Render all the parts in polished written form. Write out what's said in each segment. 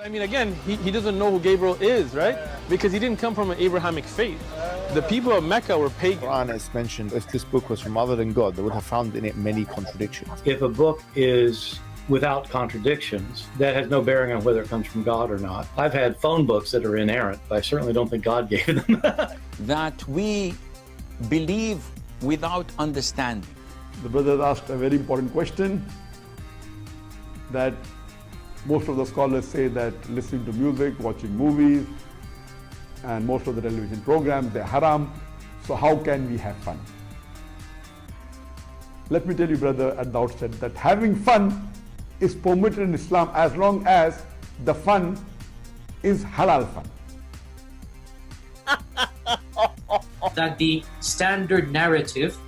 I mean, again, he doesn't know who Gabriel is, right? Because he didn't come from an Abrahamic faith. The people of Mecca were pagan. Quran is mentioned, if this book was from other than God, they would have found in it many contradictions. If a book is without contradictions, that has no bearing on whether it comes from God or not. I've had phone books that are inerrant, but I certainly don't think God gave them. That we believe without understanding. The brother asked a very important question, that most of the scholars say that listening to music, watching movies, and most of the television programs, they're haram. So how can we have fun? Let me tell you, brother, at the outset, that having fun is permitted in Islam as long as the fun is halal fun. That the standard narrative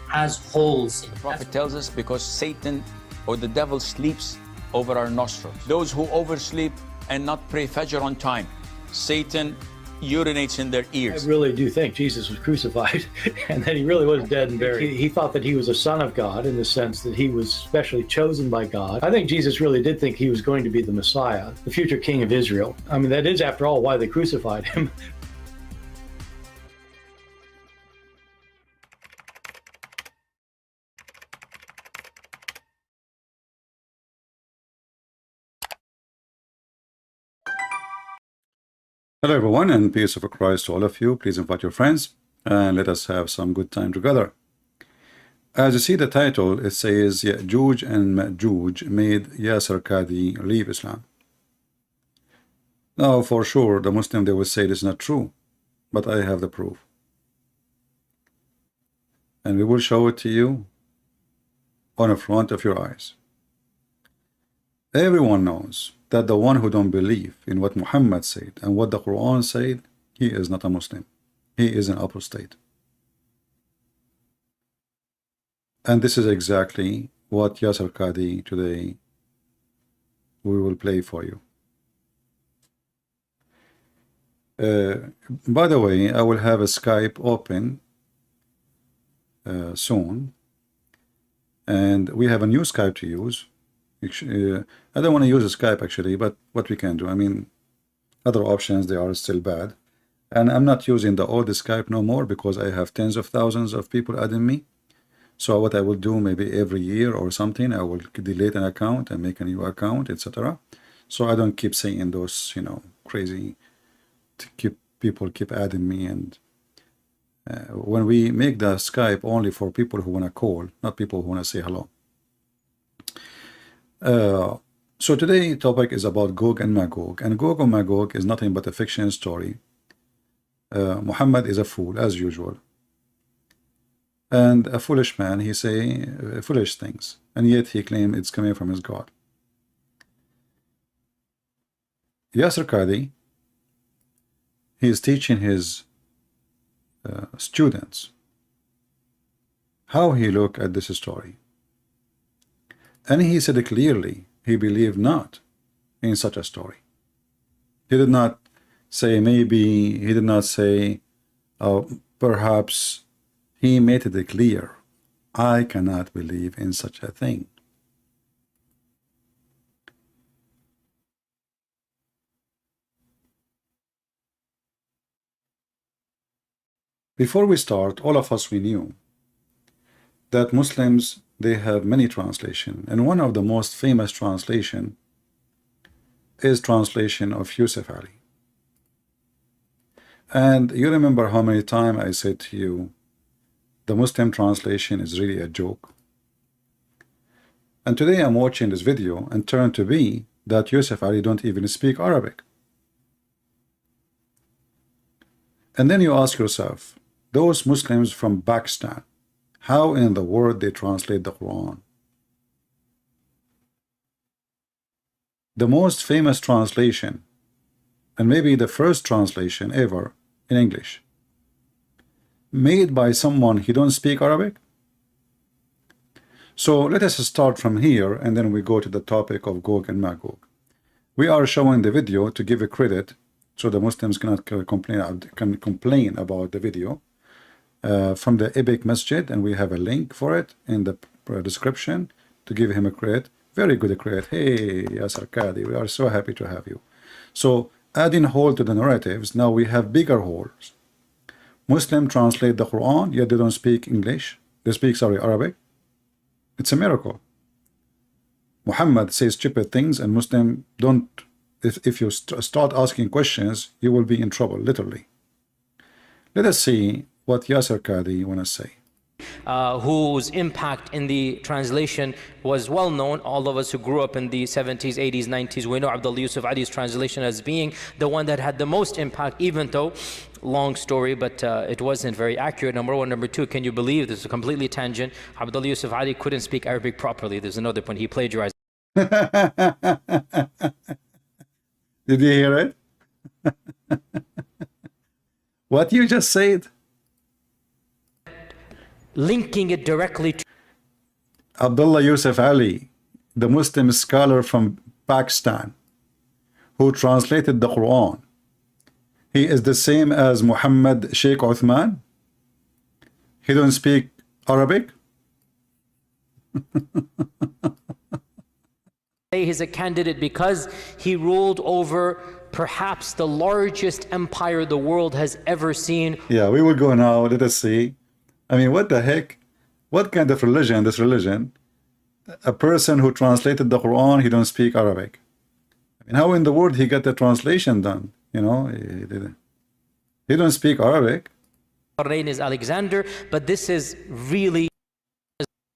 has holes in it. The Prophet tells us because Satan or the devil sleeps over our nostrils. Those who oversleep and not pray Fajr on time, Satan urinates in their ears. I really do think Jesus was crucified and that he really was dead and buried. He thought that he was a son of God in the sense that he was specially chosen by God. I think Jesus really did think he was going to be the Messiah, the future king of Israel. I mean, that is, after all, why they crucified him. Hello everyone, and peace of Christ to all of you. Please invite your friends and let us have some good time together. As you see the title, it says Ya'juj and Ma'juj made Yasir Qhadi leave Islam. Now for sure the Muslim, they will say this is not true, but I have the proof. And we will show it to you on the front of your eyes. Everyone knows that the one who don't believe in what Muhammad said and what the Quran said, he is not a Muslim. He is an apostate. And this is exactly what Yasir Qhadi today we will play for you. By the way, I will have a Skype open soon, and we have a new Skype to use. I don't want to use a Skype actually, but what we can do, I mean, other options, they are still bad. And I'm not using the old Skype no more because I have tens of thousands of people adding me. So what I will do, maybe every year or something, I will delete an account and make a new account, etc. So I don't keep saying those, you know, crazy, people keep adding me. And when we make the Skype only for people who want to call, not people who want to say hello. So today's topic is about Gog and Magog, and Gorgon Magog is nothing but a fiction story. Muhammad is a fool as usual, and a foolish man. He say foolish things, and yet he claims it's coming from his God. Yasir Qhadi, he is teaching his students how he look at this story. And he said clearly, he believed not in such a story. He did not say maybe, he did not say perhaps. He made it clear, I cannot believe in such a thing. Before we start, all of us, we knew that Muslims, they have many translations, and one of the most famous translation is translation of Yusuf Ali. And you remember how many times I said to you, the Muslim translation is really a joke. And today I'm watching this video and turned to be that Yusuf Ali don't even speak Arabic. And then you ask yourself, those Muslims from Pakistan, how in the world they translate the Quran? The most famous translation, and maybe the first translation ever in English, made by someone who don't speak Arabic. So let us start from here, and then we go to the topic of Gog and Magog. We are showing the video to give a credit, so the Muslims cannot complain about the video. From the Epic Masjid, and we have a link for it in the description to give him a credit. Very good credit. Hey, Yasir Qhadi, we are so happy to have you. So adding hole to the narratives, now we have bigger holes. Muslim translate the Quran, yet they don't speak English. They speak, sorry, Arabic. It's a miracle. Muhammad says stupid things, and Muslim don't. If you start asking questions, you will be in trouble, literally. Let us see what Yasir Qhadi want to say. Whose impact in the translation was well known. All of us who grew up in the 70s, 80s, 90s, we know Abdullah Yusuf Ali's translation as being the one that had the most impact, even though, long story, but it wasn't very accurate. Number one. Number two, can you believe, this is a completely tangent, Abdullah Yusuf Ali couldn't speak Arabic properly. There's another point, he plagiarized. Did you hear it? What you just said? Linking it directly to Abdullah Yusuf Ali, the Muslim scholar from Pakistan, who translated the Quran, he is the same as Muhammad Sheikh Uthman. He don't speak Arabic. He's a candidate because he ruled over perhaps the largest empire the world has ever seen. Yeah, we will go now. Let us see. I mean, what the heck? What kind of religion, this religion? A person who translated the Quran, he don't speak Arabic. I mean, how in the world he got the translation done? You know, he don't speak Arabic. Her name is Alexander, but this is really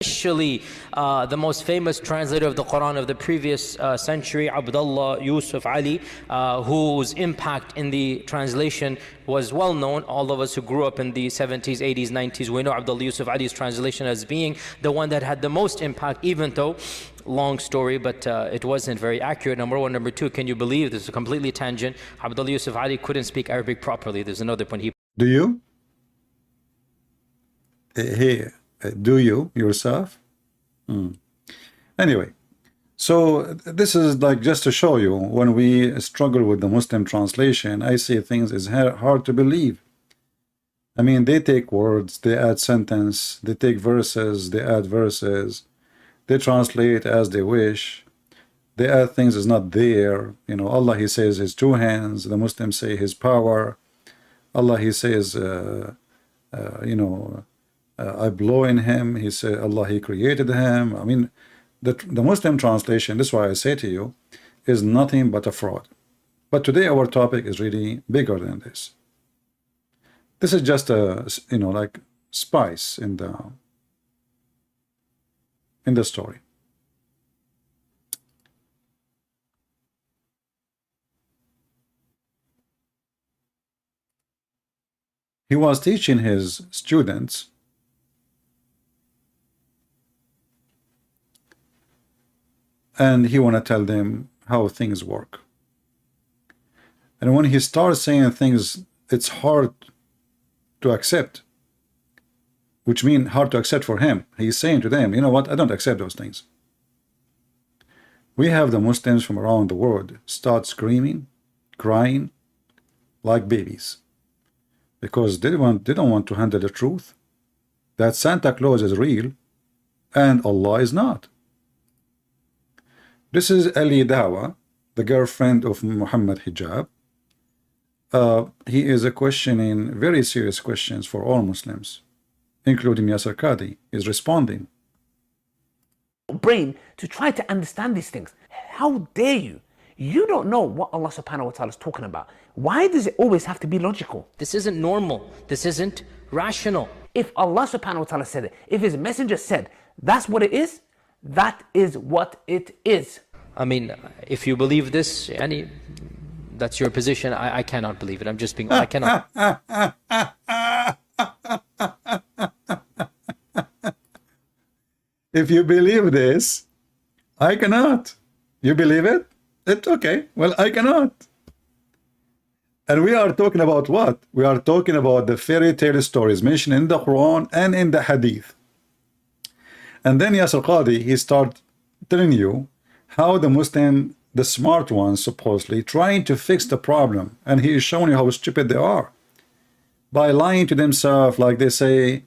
especially the most famous translator of the Quran of the previous century, Abdullah Yusuf Ali, whose impact in the translation was well known. All of us who grew up in the 70s, 80s, 90s, we know Abdullah Yusuf Ali's translation as being the one that had the most impact, even though, long story, but it wasn't very accurate. Number one. Number two, can you believe, this is a completely tangent, Abdullah Yusuf Ali couldn't speak Arabic properly. There's another point. Do you? Here. Do you yourself? Anyway, so this is like just to show you when we struggle with the Muslim translation, I see things is hard to believe. I mean, they take words, they add sentence, they take verses, they add verses, they translate as they wish, they add things is not there. You know, Allah, he says his two hands, the Muslims say his power. Allah, he says you know, I blow in him. He said Allah, he created him. I mean, the Muslim translation, this is why I say to you, is nothing but a fraud. But today our topic is really bigger than this. This is just a, you know, like spice in the story. He was teaching his students and he want to tell them how things work. And when he starts saying things, it's hard to accept, which means hard to accept for him. He's saying to them, you know what, I don't accept those things. We have the Muslims from around the world start screaming, crying like babies, because they don't want to handle the truth that Santa Claus is real and Allah is not. This is Ali Dawa, the girlfriend of Muhammad Hijab. He is questioning very serious questions for all Muslims, including Yasir Qhadi is responding. Brain to try to understand these things. How dare you? You don't know what Allah subhanahu wa ta'ala is talking about. Why does it always have to be logical? This isn't normal. This isn't rational. If Allah subhanahu wa ta'ala said it, if his messenger said that's what it is, that is what it is. I mean, if you believe this, that's your position. I cannot believe it. I'm just being, I cannot. If you believe this, I cannot. You believe it? It's okay. Well, I cannot. And we are talking about what? We are talking about the fairy tale stories mentioned in the Quran and in the Hadith. And then Yasir Qhadi, he starts telling you how the Muslim, the smart ones supposedly, trying to fix the problem. And he is showing you how stupid they are. By lying to themselves, like they say,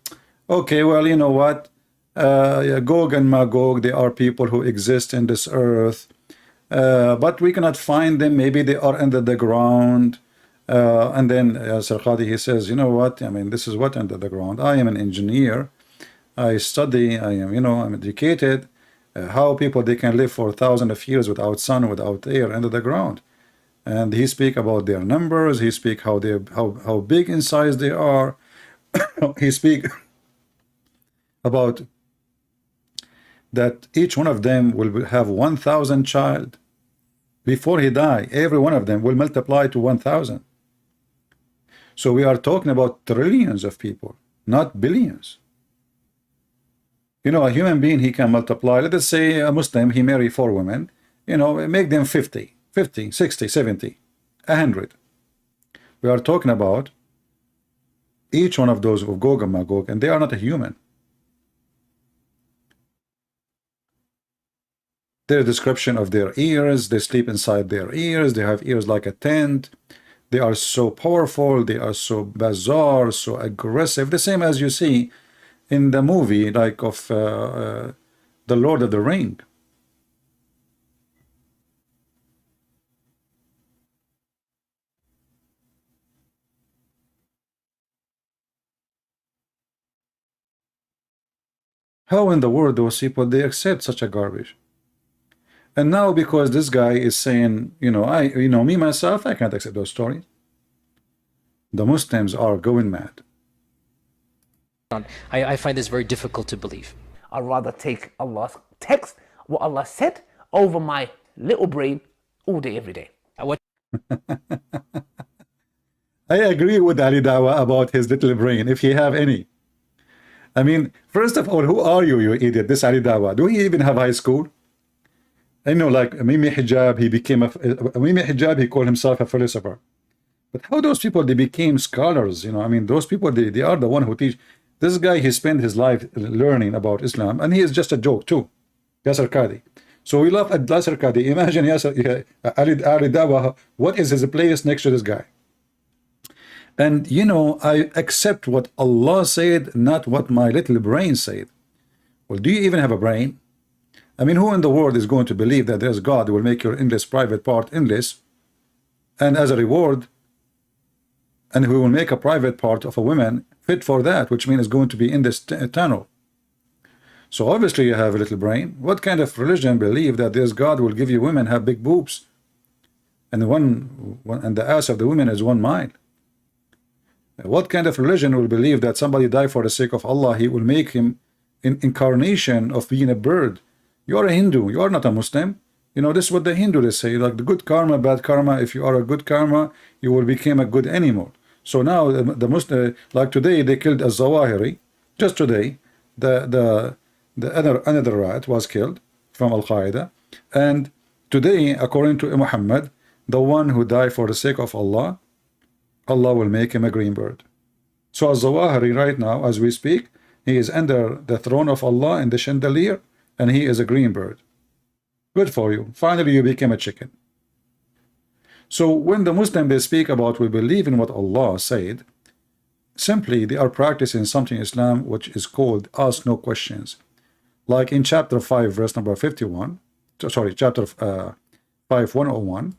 okay, well, you know what? Gorgon Magog, they are people who exist in this earth. but we cannot find them. Maybe they are under the ground. And then Yasir Qhadi, he says, you know what? I mean, this is what under the ground. I am an engineer. I study. I am, I'm educated. How people they can live for thousands of years without sun, without air, under the ground. And he speak about their numbers. He speak how big in size they are. He speak about that each one of them will have 1,000 child. Before he die, every one of them will multiply to 1,000. So we are talking about trillions of people, not billions. A human being, he can multiply. Let us say a Muslim, he marry 4 women, make them 50, 60, 70, 100. We are talking about each one of those of Gorgon Magog, and they are not a human. Their description of their ears, they sleep inside their ears, they have ears like a tent, they are so powerful, they are so bizarre, so aggressive, the same as you see in the movie like of The Lord of the Ring. How in the world those people they accept such a garbage? And now because this guy is saying, me myself, I can't accept those stories. The Muslims are going mad. I find this very difficult to believe. I'd rather take Allah's text, what Allah said, over my little brain all day, every day. I agree with Ali Dawa about his little brain, if he have any. I mean, first of all, who are you idiot, this Ali Dawa? Do he even have high school? I know, like Mimi Hijab, he became Mimi Hijab, he called himself a philosopher. But how those people, they became scholars, I mean, those people, they are the one who teach. This guy, he spent his life learning about Islam, and he is just a joke too, Yasir Qhadi. So we love Yasir Qhadi. Imagine Ali Dawa, what is his place next to this guy? And I accept what Allah said, not what my little brain said. Well, do you even have a brain? I mean, who in the world is going to believe that there's God who will make your endless private part endless, and as a reward, and who will make a private part of a woman fit for that, which means it's going to be in this tunnel? So obviously you have a little brain. What kind of religion believe that there's God will give you women have big boobs, and and the ass of the women is 1 mile? What kind of religion will believe that somebody die for the sake of Allah, he will make him an incarnation of being a bird? You are a Hindu, you are not a Muslim. This is what the Hindu say, like the good karma, bad karma. If you are a good karma, you will become a good animal. So now the Muslim, like today they killed a Zawahiri. Just today, the another rat was killed from Al-Qaeda. And today, according to Muhammad, the one who died for the sake of Allah, Allah will make him a green bird. So Al-Zawahiri right now, as we speak, he is under the throne of Allah in the chandelier, and he is a green bird. Good for you. Finally, you became a chicken. So when the Muslim they speak about we believe in what Allah said, simply they are practicing something in Islam which is called ask no questions. Like in chapter 5, verse number 51, sorry, chapter 5, 101,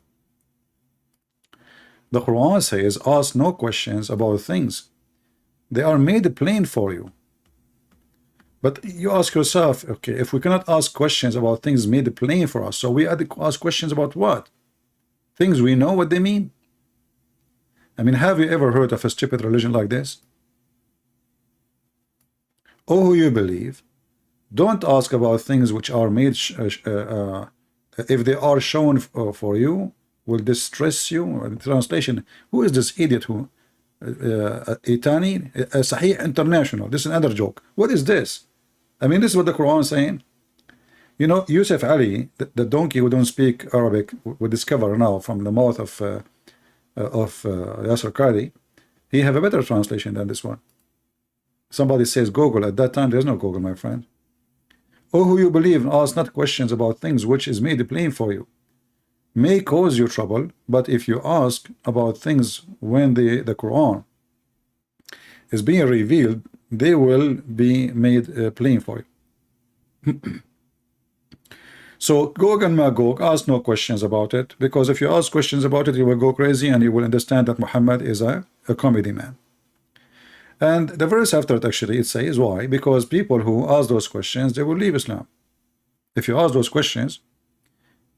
the Quran says, ask no questions about things. They are made plain for you. But you ask yourself, okay, if we cannot ask questions about things made plain for us, so we ask questions about what? Things we know what they mean. I mean, have you ever heard of a stupid religion like this? Oh, who you believe, don't ask about things which are made, if they are shown for you, will distress you. Translation, who is this idiot who, Itani, Sahih International, this is another joke. What is this? I mean, this is what the Quran is saying. Yusuf Ali, the donkey who don't speak Arabic, we discover now from the mouth of Yasir Qhadi, he have a better translation than this one. Somebody says Google. At that time, there's no Google, my friend. Oh, who you believe, and ask not questions about things which is made plain for you. May cause you trouble, but if you ask about things when the Quran is being revealed, they will be made plain for you. So Gorgon Magog, ask no questions about it, because if you ask questions about it, you will go crazy and you will understand that Muhammad is a comedy man. And the verse after it actually, it says why? Because people who ask those questions, they will leave Islam. If you ask those questions,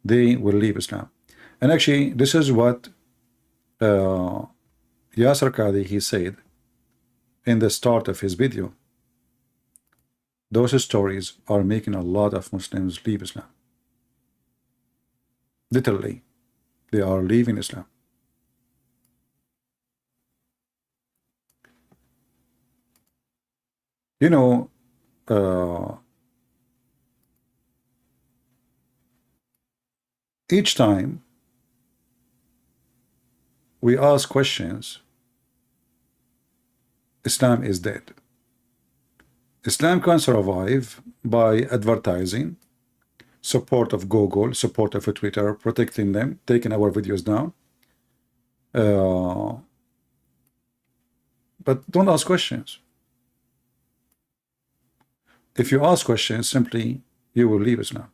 they will leave Islam. And actually, this is what Yasir Qhadi, he said in the start of his video. Those stories are making a lot of Muslims leave Islam. Literally, they are leaving Islam. You know, each time we ask questions, Islam is dead. Islam can survive by advertising, support of Google, support of Twitter, protecting them, taking our videos down. But don't ask questions. If you ask questions, simply you will leave Islam.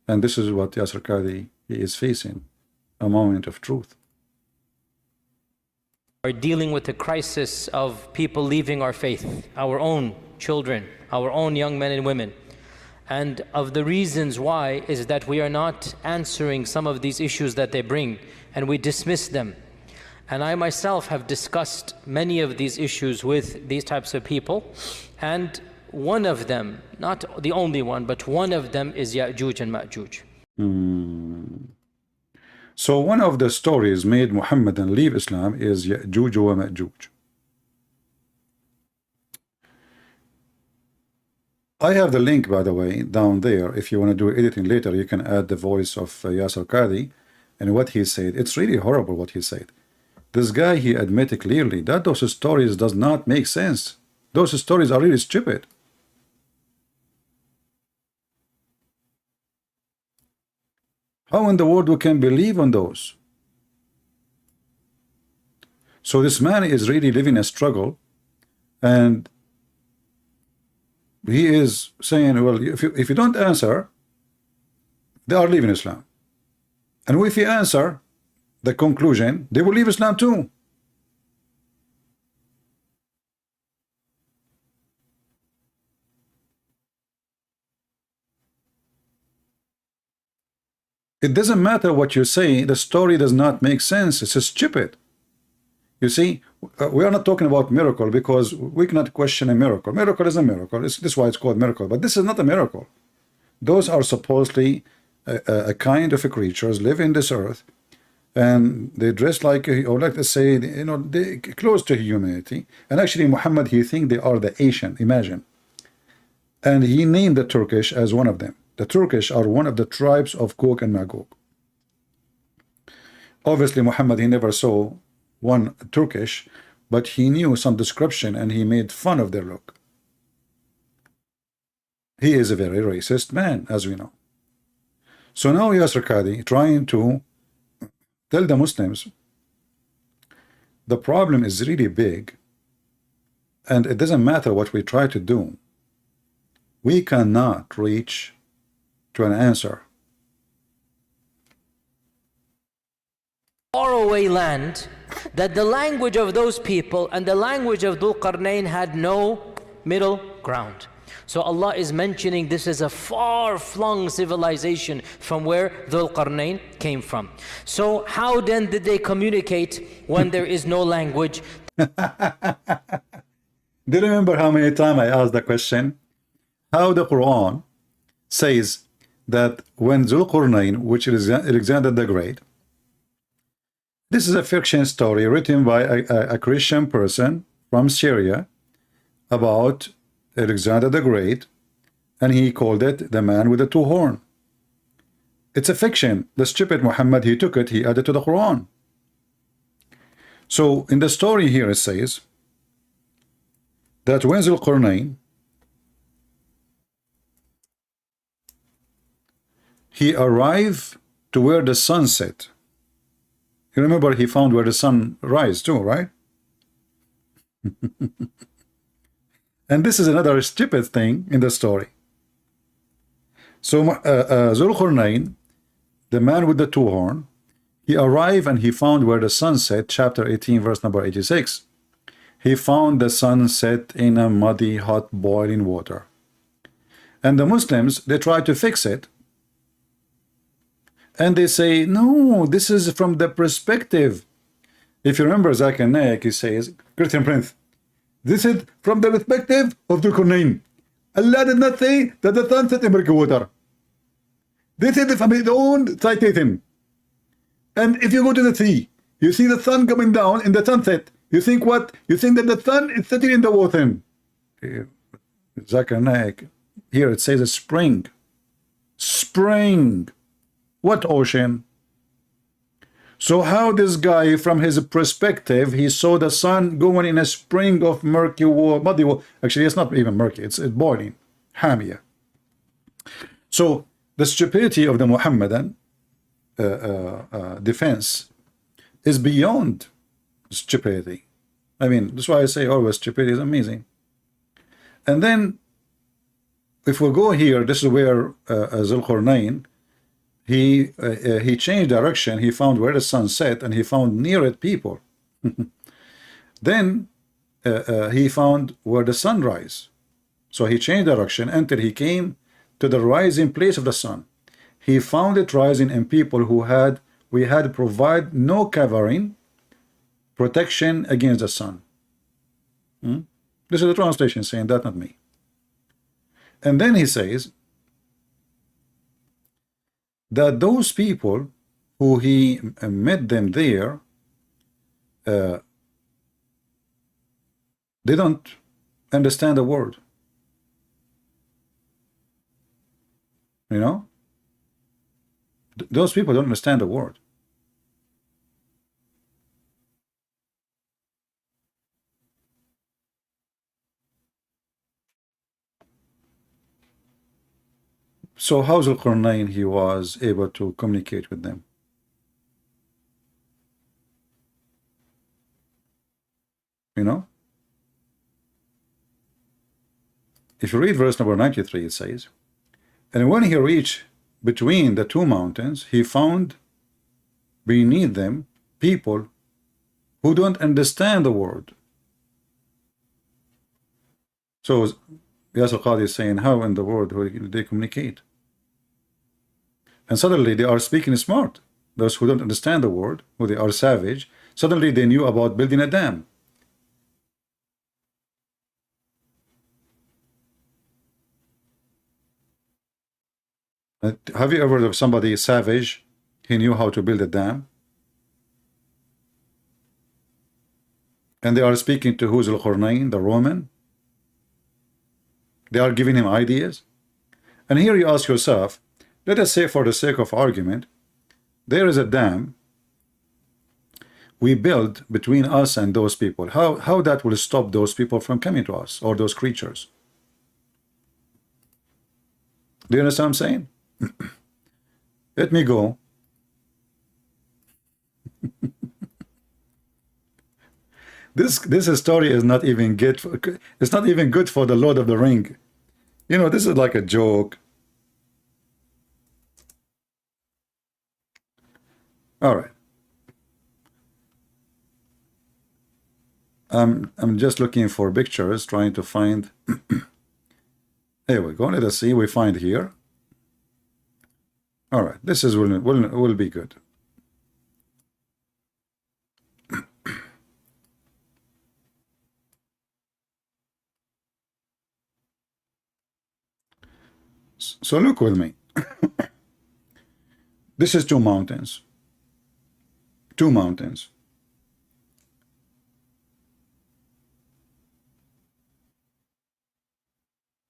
And this is what Yasir Qhadi is facing, a moment of truth. Are dealing with the crisis of people leaving our faith, our own children, our own young men and women. And of the reasons why is that we are not answering some of these issues that they bring, and we dismiss them. And I myself have discussed many of these issues with these types of people, and one of them, not the only one, but one of them is Ya'juj and Ma'juj. So one of the stories made Muhammadan leave Islam is Ya'juj wa Ma'juj. I have the link, by the way, down there. If you want to do editing later, you can add the voice of Yasir Qhadi and what he said. It's really horrible what he said. This guy, he admitted clearly that those stories does not make sense. Those stories are really stupid. How in the world we can believe on those? So this man is really living a struggle, and he is saying, well, if you don't answer, they are leaving Islam. And if you answer the conclusion, they will leave Islam too. It doesn't matter what you say, the story does not make sense. It's stupid. You see, we are not talking about miracle because we cannot question a miracle. Miracle is a miracle. This is why it's called miracle. But this is not a miracle. Those are supposedly a kind of creatures live in this earth, and they dress like, or like to say, you know, they close to humanity. And actually, Muhammad, he think they are the Asian. Imagine. And he named the Turkish as one of them. The Turkish are one of the tribes of Gog and Magog. Obviously, Muhammad, he never saw one Turkish, but he knew some description and he made fun of their look. He is a very racist man, as we know. So now Yasir Qhadi trying to tell the Muslims the problem is really big, and it doesn't matter what we try to do. We cannot reach to an answer. Faraway land, that the language of those people and the language of Dhul Qarnayn had no middle ground. So Allah is mentioning this is a far-flung civilization from where Dhul Qarnayn came from. So how then did they communicate when there is no language? Do you remember how many times I asked the question? How the Quran says that when Dhul Qarnayn, which is Alexander the Great, this is a fiction story written by a Christian person from Syria about Alexander the Great, and he called it the man with the two horns. It's a fiction. The stupid Muhammad, he took it, he added to the Quran. So in the story here it says that when Dhul Qarnayn, he arrived to where the sun set. You remember he found where the sun rises too, right? And this is another stupid thing in the story. So Zulqarnain, the man with the two horn, he arrived and he found where the sun set, chapter 18, verse number 86. He found the sun set in a muddy, hot, boiling water. And the Muslims, they try to fix it. And they say, no, this is from the perspective. If you remember Zakir Naik, he says, Christian Prince, this is from the perspective of Zulqarnain. Allah did not say that the sun set in murky water. This is from his own citation. And if you go to the sea, you see the sun coming down in the sunset. You think what? You think that the sun is sitting in the water. Zakir Naik, here it says a spring. Spring. What ocean? So how this guy, from his perspective, he saw the sun going in a spring of murky water, muddy water. Actually, it's not even murky, it's boiling. Hamia. So the stupidity of the Muhammadan defense is beyond stupidity. I mean, that's why I say always stupidity is amazing. And then if we go here, this is where Zulqarnain, he changed direction. He found where the sun set, and he found near it people. Then he found where the sun rise. So he changed direction until he came to the rising place of the sun. He found it rising in people who we had provide no covering, protection against the sun. This is the translation saying that, not me. And then he says that those people who he met them there, they don't understand the word. You know? Those people don't understand the word. So how Zulqarnain he was able to communicate with them? You know? If you read verse number 93, it says, and when he reached between the two mountains, he found beneath them people who don't understand the word. So Yasir Qhadi is saying, how in the world will they communicate? And suddenly they are speaking smart. Those who don't understand the word, who they are savage, suddenly they knew about building a dam. Have you ever heard of somebody savage? He knew how to build a dam. And they are speaking to who's Zulqarnain, the Roman. They are giving him ideas. And here you ask yourself, let us say for the sake of argument, there is a dam we build between us and those people. How that will stop those people from coming to us, or those creatures? Do you understand what I'm saying? Let me go. This story is not even good. It's not even good for the Lord of the Ring. You know, this is like a joke. All right. I'm just looking for pictures, trying to find. Here we go. Let us see. We find here. All right. This is will be good. So look with me. This is two mountains. Two mountains.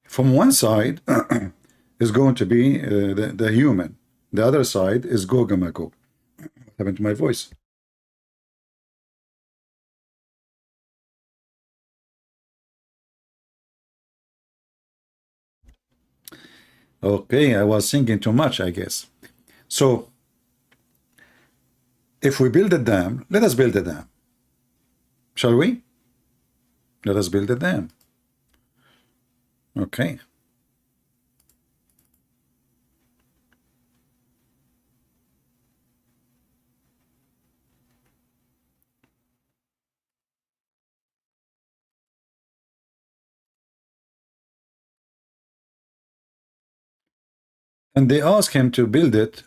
From one side is going to be the human. The other side is Gorgon Magog. What happened to my voice? Okay, I was thinking too much, I guess. So, if we build a dam, let us build a dam. Shall we? Let us build a dam. Okay. and they ask him to build it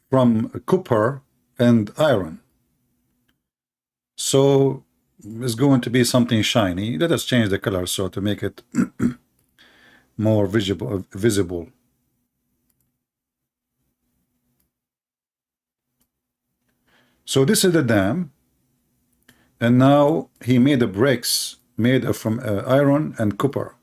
from copper and iron. So it's going to be something shiny. Let us change the color so to make it more visible. So this is the dam, and now he made the bricks made from iron and copper.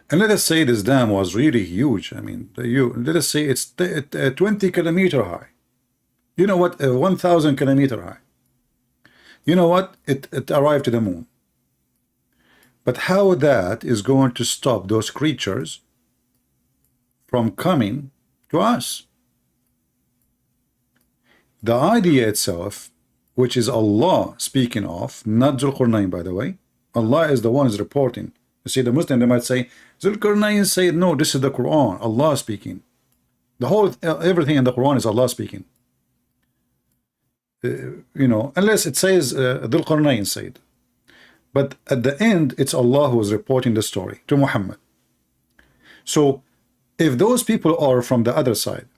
And let us say this dam was really huge. I mean, let us say it's 20 kilometer high. You know what? 1,000 kilometer high. You know what? It arrived to the moon. But how that is going to stop those creatures from coming to us? The idea itself, which is Allah speaking of, not Zulqarnain, by the way. Allah is the one who's reporting. You see, the Muslim, they might say, Zulqarnain said, no, this is the Quran, Allah speaking. The whole, everything in the Quran is Allah speaking. You know, unless it says Zulqarnain said. But at the end, it's Allah who is reporting the story to Muhammad. So, if those people are from the other side,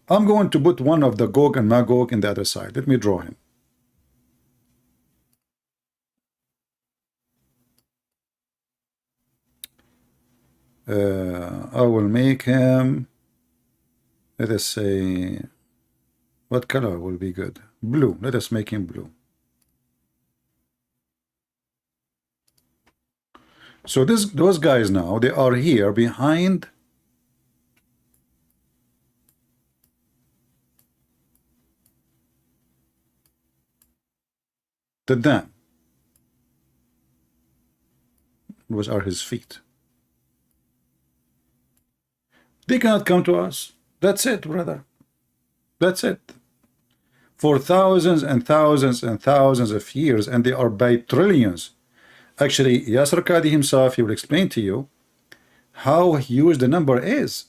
I'm going to put one of the Gog and Magog in the other side. Let me draw him. I will make him, let us say, what color will be good? Blue. Let us make him blue. So those guys now, they are here behind the dam. Those are his feet. They cannot come to us. That's it, brother. That's it. For thousands and thousands and thousands of years, and they are by trillions. Actually, Yasir Qhadi himself, he will explain to you how huge the number is.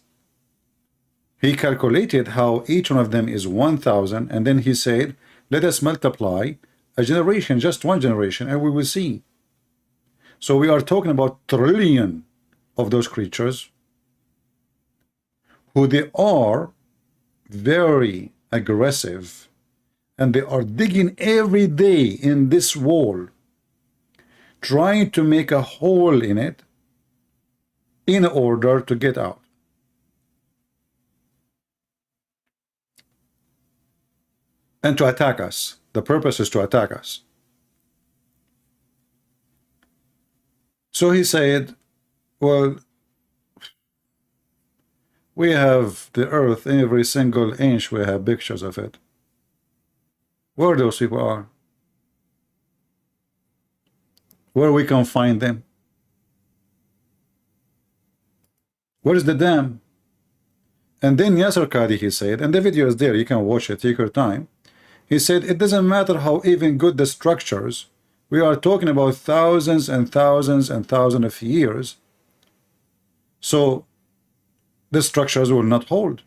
He calculated how each one of them is 1,000, and then he said, let us multiply a generation, just one generation, and we will see. So we are talking about trillion of those creatures, who they are very aggressive, and they are digging every day in this wall, trying to make a hole in it in order to get out. And to attack us. The purpose is to attack us. So he said, well, we have the earth, every single inch we have pictures of it. Where those people are? Where we can find them? Where is the dam? And then Yasir Qhadi, he said, and the video is there, you can watch it, take your time. He said, it doesn't matter how even good the structures, we are talking about thousands and thousands and thousands of years. So the structures will not hold.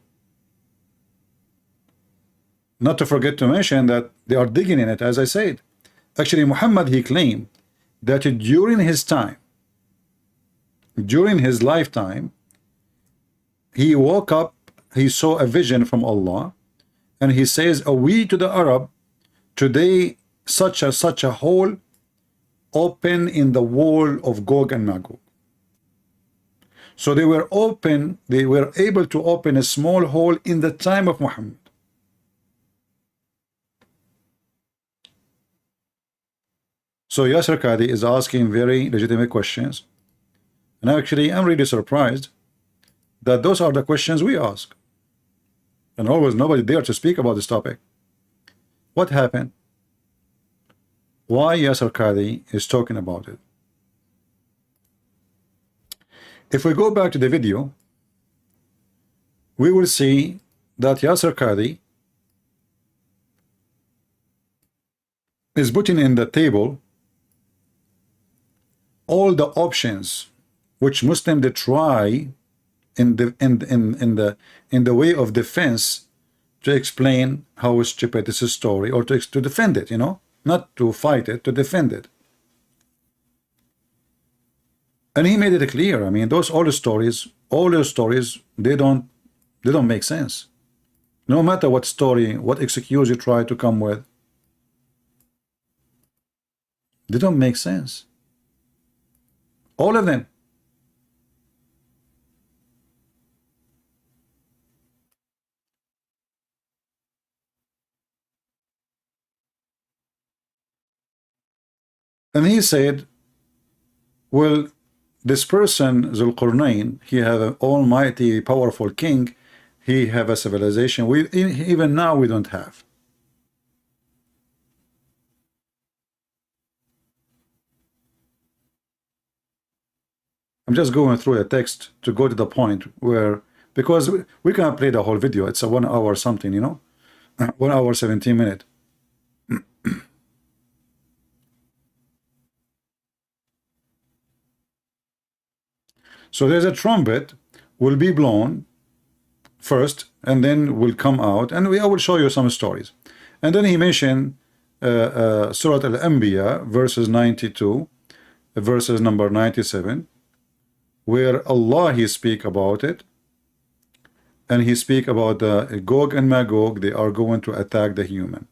Not to forget to mention that they are digging in it, as I said. Actually, Muhammad, he claimed that during his time, during his lifetime, he woke up, he saw a vision from Allah, and he says, we to the Arab, today such a hole open in the wall of Gog and Magog. So they were able to open a small hole in the time of Muhammad. So Yasir Qhadi is asking very legitimate questions. And actually, I'm really surprised that those are the questions we ask. And always nobody there to speak about this topic. What happened? Why Yasir Qhadi is talking about it? If we go back to the video, we will see that Yasir Qhadi is putting in the table all the options which Muslims they try in the way of defense to explain how stupid this is story, or to defend it, you know, not to fight it, to defend it. And he made it clear. I mean, all those stories, they don't make sense. No matter what story, what excuse you try to come with, they don't make sense. All of them. And he said, well, this person, Zulqarnain, he have an almighty, powerful king. He have a civilization even now we don't have. I'm just going through a text to go to the point where, because we can't play the whole video. It's a 1 hour something, you know, 1 hour 17 minutes. So there's a trumpet will be blown first, and then will come out, and I will show you some stories. And then he mentioned Surah Al-Anbiya, verses 92, verses number 97, where Allah he speak about it, and he speak about the Gog and Magog. They are going to attack the human.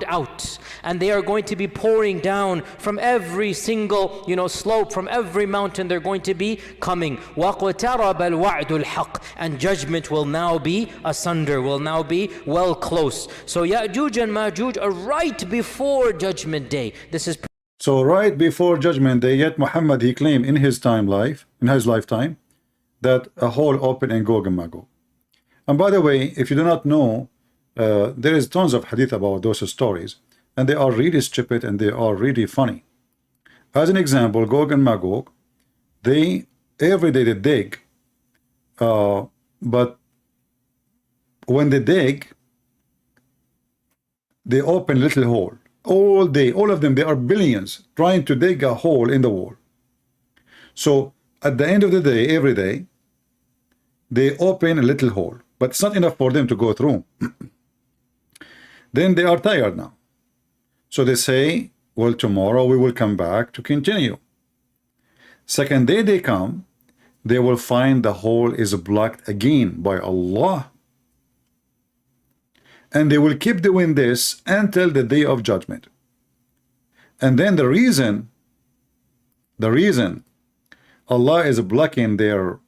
Out, and they are going to be pouring down from every single, you know, slope, from every mountain. They're going to be coming. وَقْتَرَبَ الْوَعْدُ الْحَقِّ, and judgment will now be asunder, will now be well close. So Ya'juj and Ma'juj are right before Judgment Day. This is so right before Judgment Day. Yet Muhammad he claimed in his lifetime, that a hole open in Gog and Magog. And by the way, if you do not know, there is tons of hadith about those stories, and they are really stupid and they are really funny. As an example, Gog and Magog, they every day they dig, but when they dig, they open little hole all day. All of them, they are billions trying to dig a hole in the wall. So at the end of the day, every day, they open a little hole, but it's not enough for them to go through. Then they are tired now. So they say, well, tomorrow we will come back to continue. Second day they come, they will find the hole is blocked again by Allah. And they will keep doing this until the day of judgment. And then the reason Allah is blocking their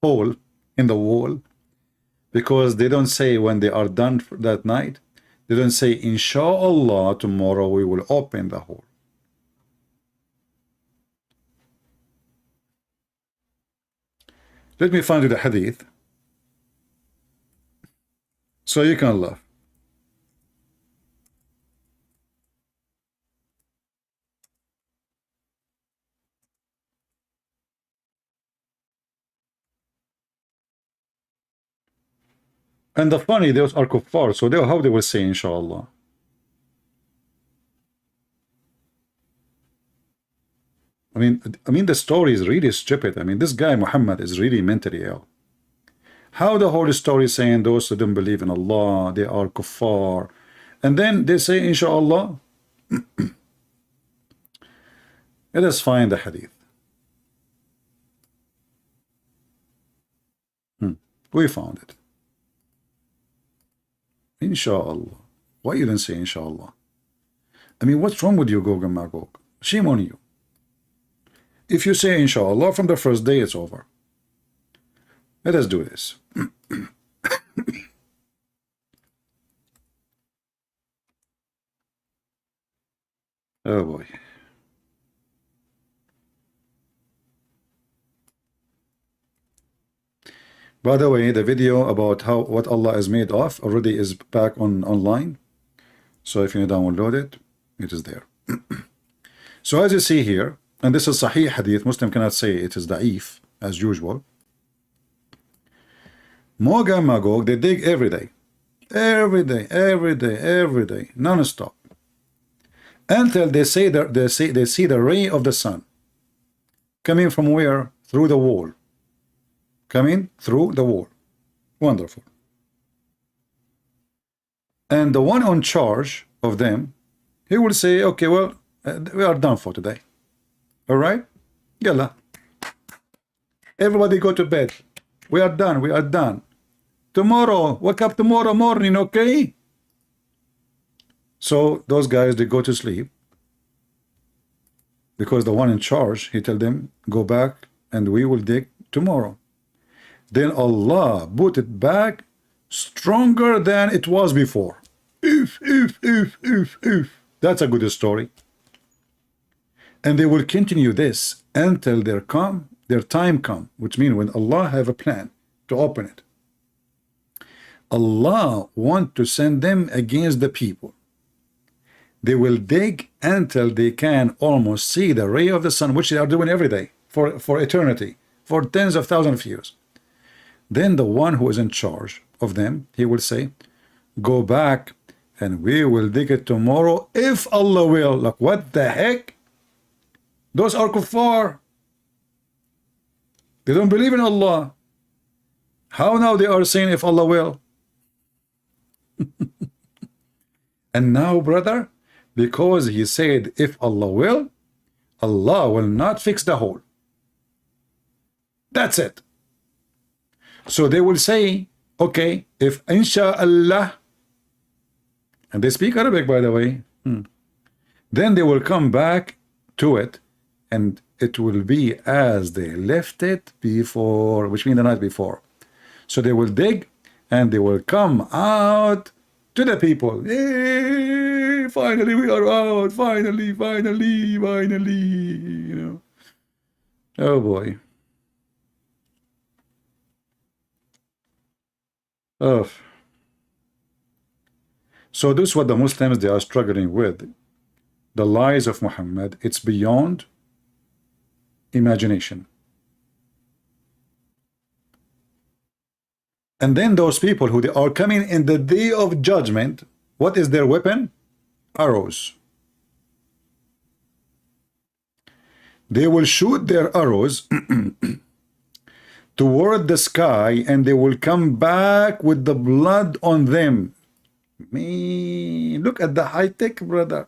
hole in the wall, because they don't say when they are done for that night, they don't say, Inshallah, tomorrow we will open the hole. Let me find you the hadith so you can laugh. And the funny, those are kuffar, so how they will say inshallah. I mean the story is really stupid. I mean, this guy Muhammad is really mentally ill. How the whole story is saying those who don't believe in Allah, they are kuffar, and then they say inshallah. Let us find the hadith. We found it. Inshallah. Why you didn't say inshallah? I mean, what's wrong with you, Gorgon Magog? Shame on you. If you say inshallah from the first day, it's over. Let us do this. Oh boy. By the way, the video about what Allah is made of already is back online. So if you download it, it is there. So as you see here, and this is Sahih Hadith, Muslim cannot say it is da'if, as usual. Gog and Magog, they dig every day, non-stop, until they see the ray of the sun coming from where? through the wall. Coming through the wall. Wonderful. And the one on charge of them, he will say, okay, well, we are done for today. All right? Yalla. Everybody go to bed. We are done. We are done. Tomorrow, wake up tomorrow morning, okay? So those guys, they go to sleep. Because the one in charge, he tell them, go back and we will dig tomorrow. Then Allah put it back stronger than it was before. If. That's a good story. And they will continue this until their time come, which means when Allah have a plan to open it. Allah want to send them against the people. They will dig until they can almost see the ray of the sun, which they are doing every day for eternity, for tens of thousands of years. Then the one who is in charge of them, he will say, go back and we will dig it tomorrow if Allah will. Like, what the heck? Those are kuffar. They don't believe in Allah. How now they are saying if Allah will? And now, brother, because he said if Allah will not fix the hole. That's it. So they will say, okay, if insha'Allah, and they speak Arabic, by the way, then they will come back to it, and it will be as they left it before, which means the night before. So they will dig, and they will come out to the people. Hey, finally we are out. Finally, you know. Oh boy. Oh. So this is what the Muslims, they are struggling with. The lies of Muhammad, it's beyond imagination. And then those people who they are coming in the day of judgment, what is their weapon? Arrows. They will shoot their arrows toward the sky, and they will come back with the blood on them. Man, look at the high tech, brother.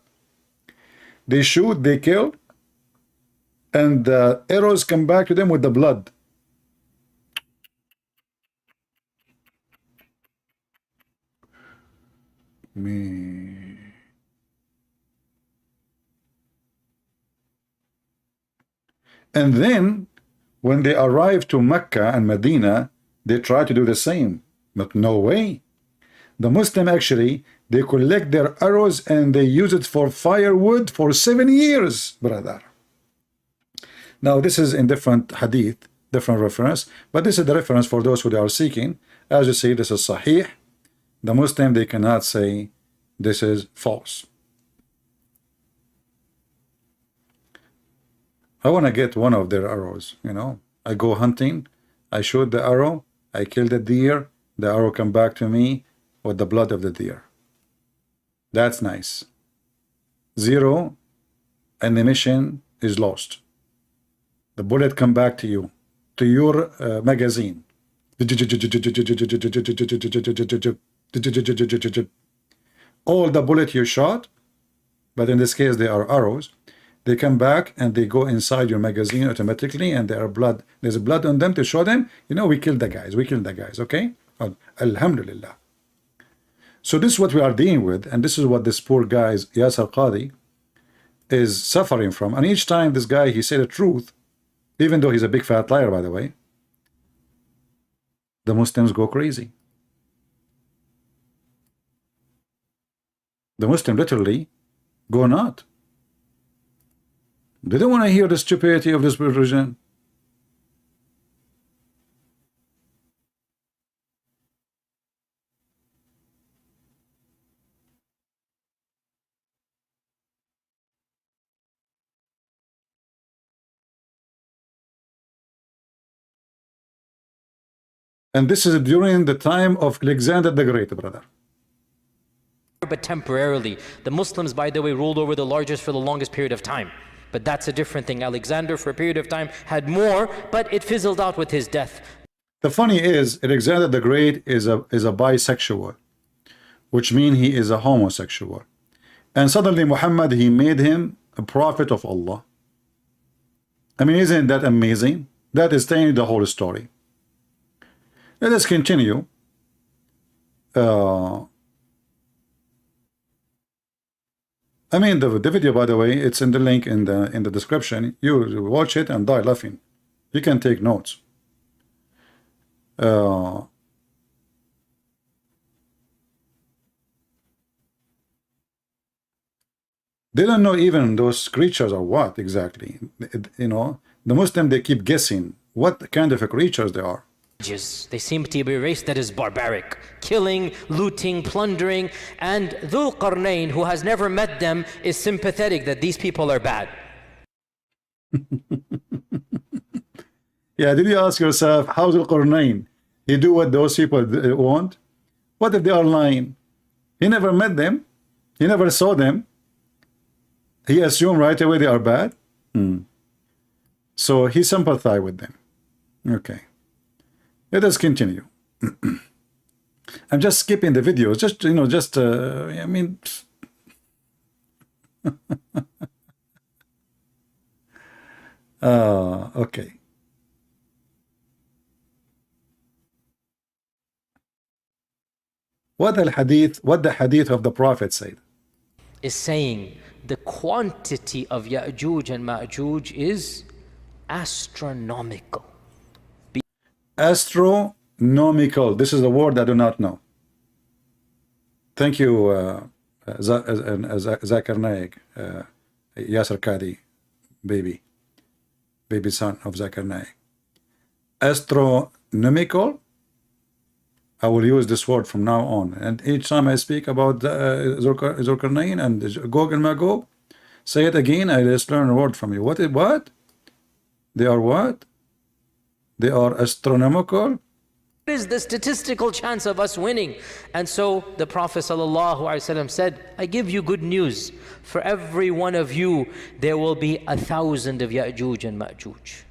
They shoot, they kill, and the arrows come back to them with the blood. Me. And then when they arrive to Mecca and Medina, they try to do the same, but no way. The Muslim actually, they collect their arrows and they use it for firewood for 7 years, brother. Now this is in different hadith, different reference, but this is the reference for those who are seeking. As you see, this is sahih. The Muslim, they cannot say this is false. I want to get one of their arrows, you know. I go hunting, I shoot the arrow, I kill the deer, the arrow come back to me with the blood of the deer. That's nice. 0, and the mission is lost. The bullet come back to you, to your magazine. All the bullet you shot, but in this case they are arrows, they come back and they go inside your magazine automatically, and there are blood. There's blood on them to show them, you know, we killed the guys, okay? Alhamdulillah. So this is what we are dealing with, and this is what this poor guy, Yasir Qhadi, is suffering from. And each time this guy, he said the truth, even though he's a big fat liar, by the way, the Muslims go crazy. The Muslim literally go not. They don't want to hear the stupidity of this religion. And this is during the time of Alexander the Great, brother. But temporarily. The Muslims, by the way, ruled over the largest for the longest period of time. But that's a different thing. Alexander, for a period of time, had more, but it fizzled out with his death. The funny is, Alexander the Great is a bisexual, which means he is a homosexual. And suddenly Muhammad, he made him a prophet of Allah. I mean, isn't that amazing? That is telling you the whole story. Let us continue. I mean, the video, by the way, it's in the link in the description. You watch it and die laughing. You can take notes. They don't know even those creatures are what exactly. You know, the Muslim, they keep guessing what kind of creatures they are. They seem to be a race that is barbaric, killing, looting, plundering, and Dhul Qarnayn, who has never met them, is sympathetic that these people are bad. Yeah, did you ask yourself, how Dhul Qarnayn, he do what those people want? What if they are lying? He never met them, he never saw them. He assumed right away they are bad. So he sympathized with them. Okay. Let us continue. I'm just skipping the videos, just, you know, just, I mean, okay. What the hadith of the Prophet said? Is saying the quantity of Ya'juj and Ma'juj is astronomical. Astronomical. This is a word I do not know. Thank you, Zakir Naik, Yasir Qhadi, baby son of Zakir Naik. Astronomical. I will use this word from now on, and each time I speak about Zulkarnain and Gorgon Magog, say it again. I just learn a word from you. What? They are what? They are astronomical. What is the statistical chance of us winning? And so the Prophet ﷺ said, I give you good news. For every one of you, there will be 1,000 of Ya'juj and Ma'juj.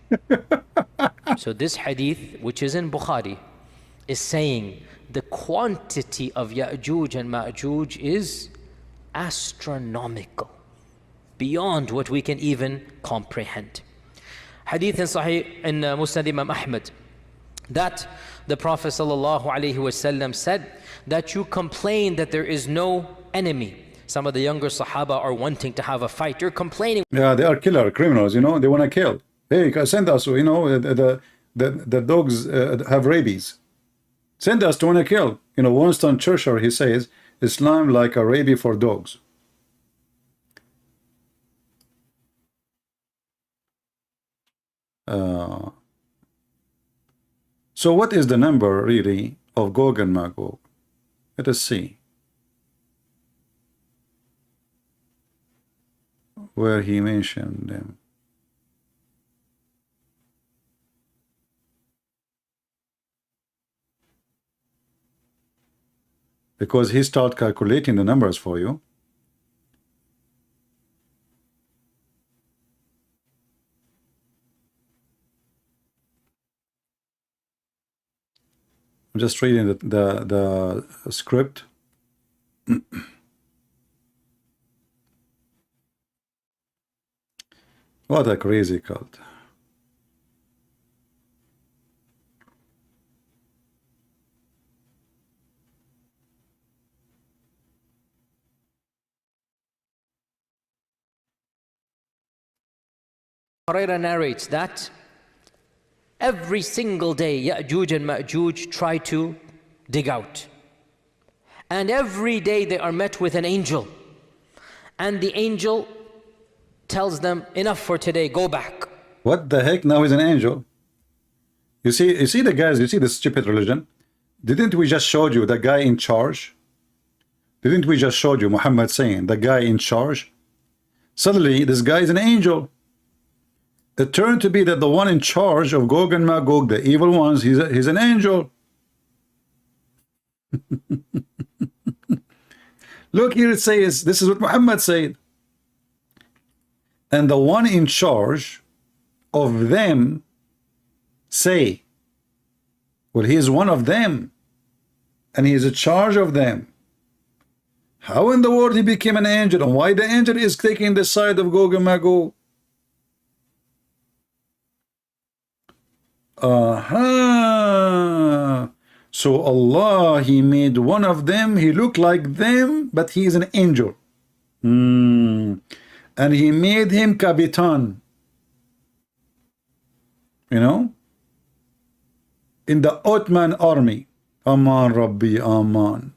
So this hadith, which is in Bukhari, is saying the quantity of Ya'juj and Ma'juj is astronomical, beyond what we can even comprehend. Hadith in Sahih in Musnad Imam Ahmad, that the Prophet ﷺ said that you complain that there is no enemy. Some of the younger Sahaba are wanting to have a fight. You're complaining. Yeah, they are killer criminals, you know, they want to kill. Hey, send us, you know, the dogs have rabies. Send us to want to kill. You know, Winston Churchill, he says, Islam like a rabies for dogs. So what is the number really of Gorgon Magog? Let us see where he mentioned them. Because he started calculating the numbers for you. I'm just reading the script. What a crazy cult. Hurairah narrates that every single day Ya'juj and Ma'juj try to dig out. And every day they are met with an angel. And the angel tells them, enough for today, go back. What the heck? Now he's an angel. You see the guys, you see the stupid religion? Didn't we just show you the guy in charge? Didn't we just show you Muhammad saying the guy in charge? Suddenly this guy is an angel. It turned to be that the one in charge of Gorgon Magog, the evil ones, he's an angel. Look here, it says, this is what Muhammad said. and the one in charge of them say, well, he is one of them and he is in charge of them. How in the world he became an angel, and why the angel is taking the side of Gorgon Magog? So Allah, he made one of them, he looked like them, but he is an angel. And he made him Capitan. You know, in the Ottoman army. Aman Rabbi Aman.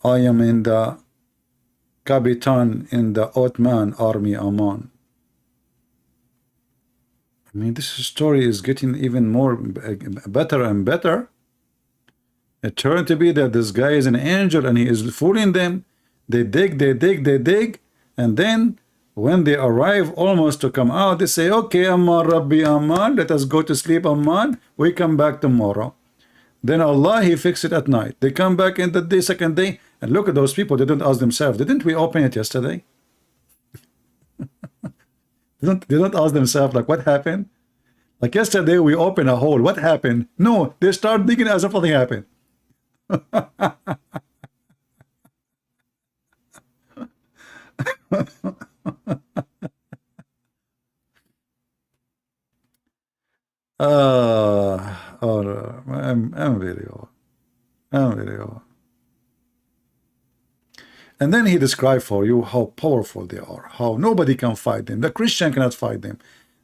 I am in the Capitan in the Ottoman army. Aman. I mean, this story is getting even more better and better. It turned to be that this guy is an angel and he is fooling them. They dig, they dig, they dig, and then when they arrive almost to come out, they say, okay, Aman Rabbi Aman, let us go to sleep, Aman, we come back tomorrow. Then Allah, he fixed it at night. They come back in the day, second day, and look at those people. They don't ask themselves, didn't we open it yesterday? they don't ask themselves, like, what happened? Like yesterday we opened a hole, what happened? No, they start digging as if nothing happened. I'm very old. I'm very old. And then he described for you how powerful they are, how nobody can fight them. The Christian cannot fight them.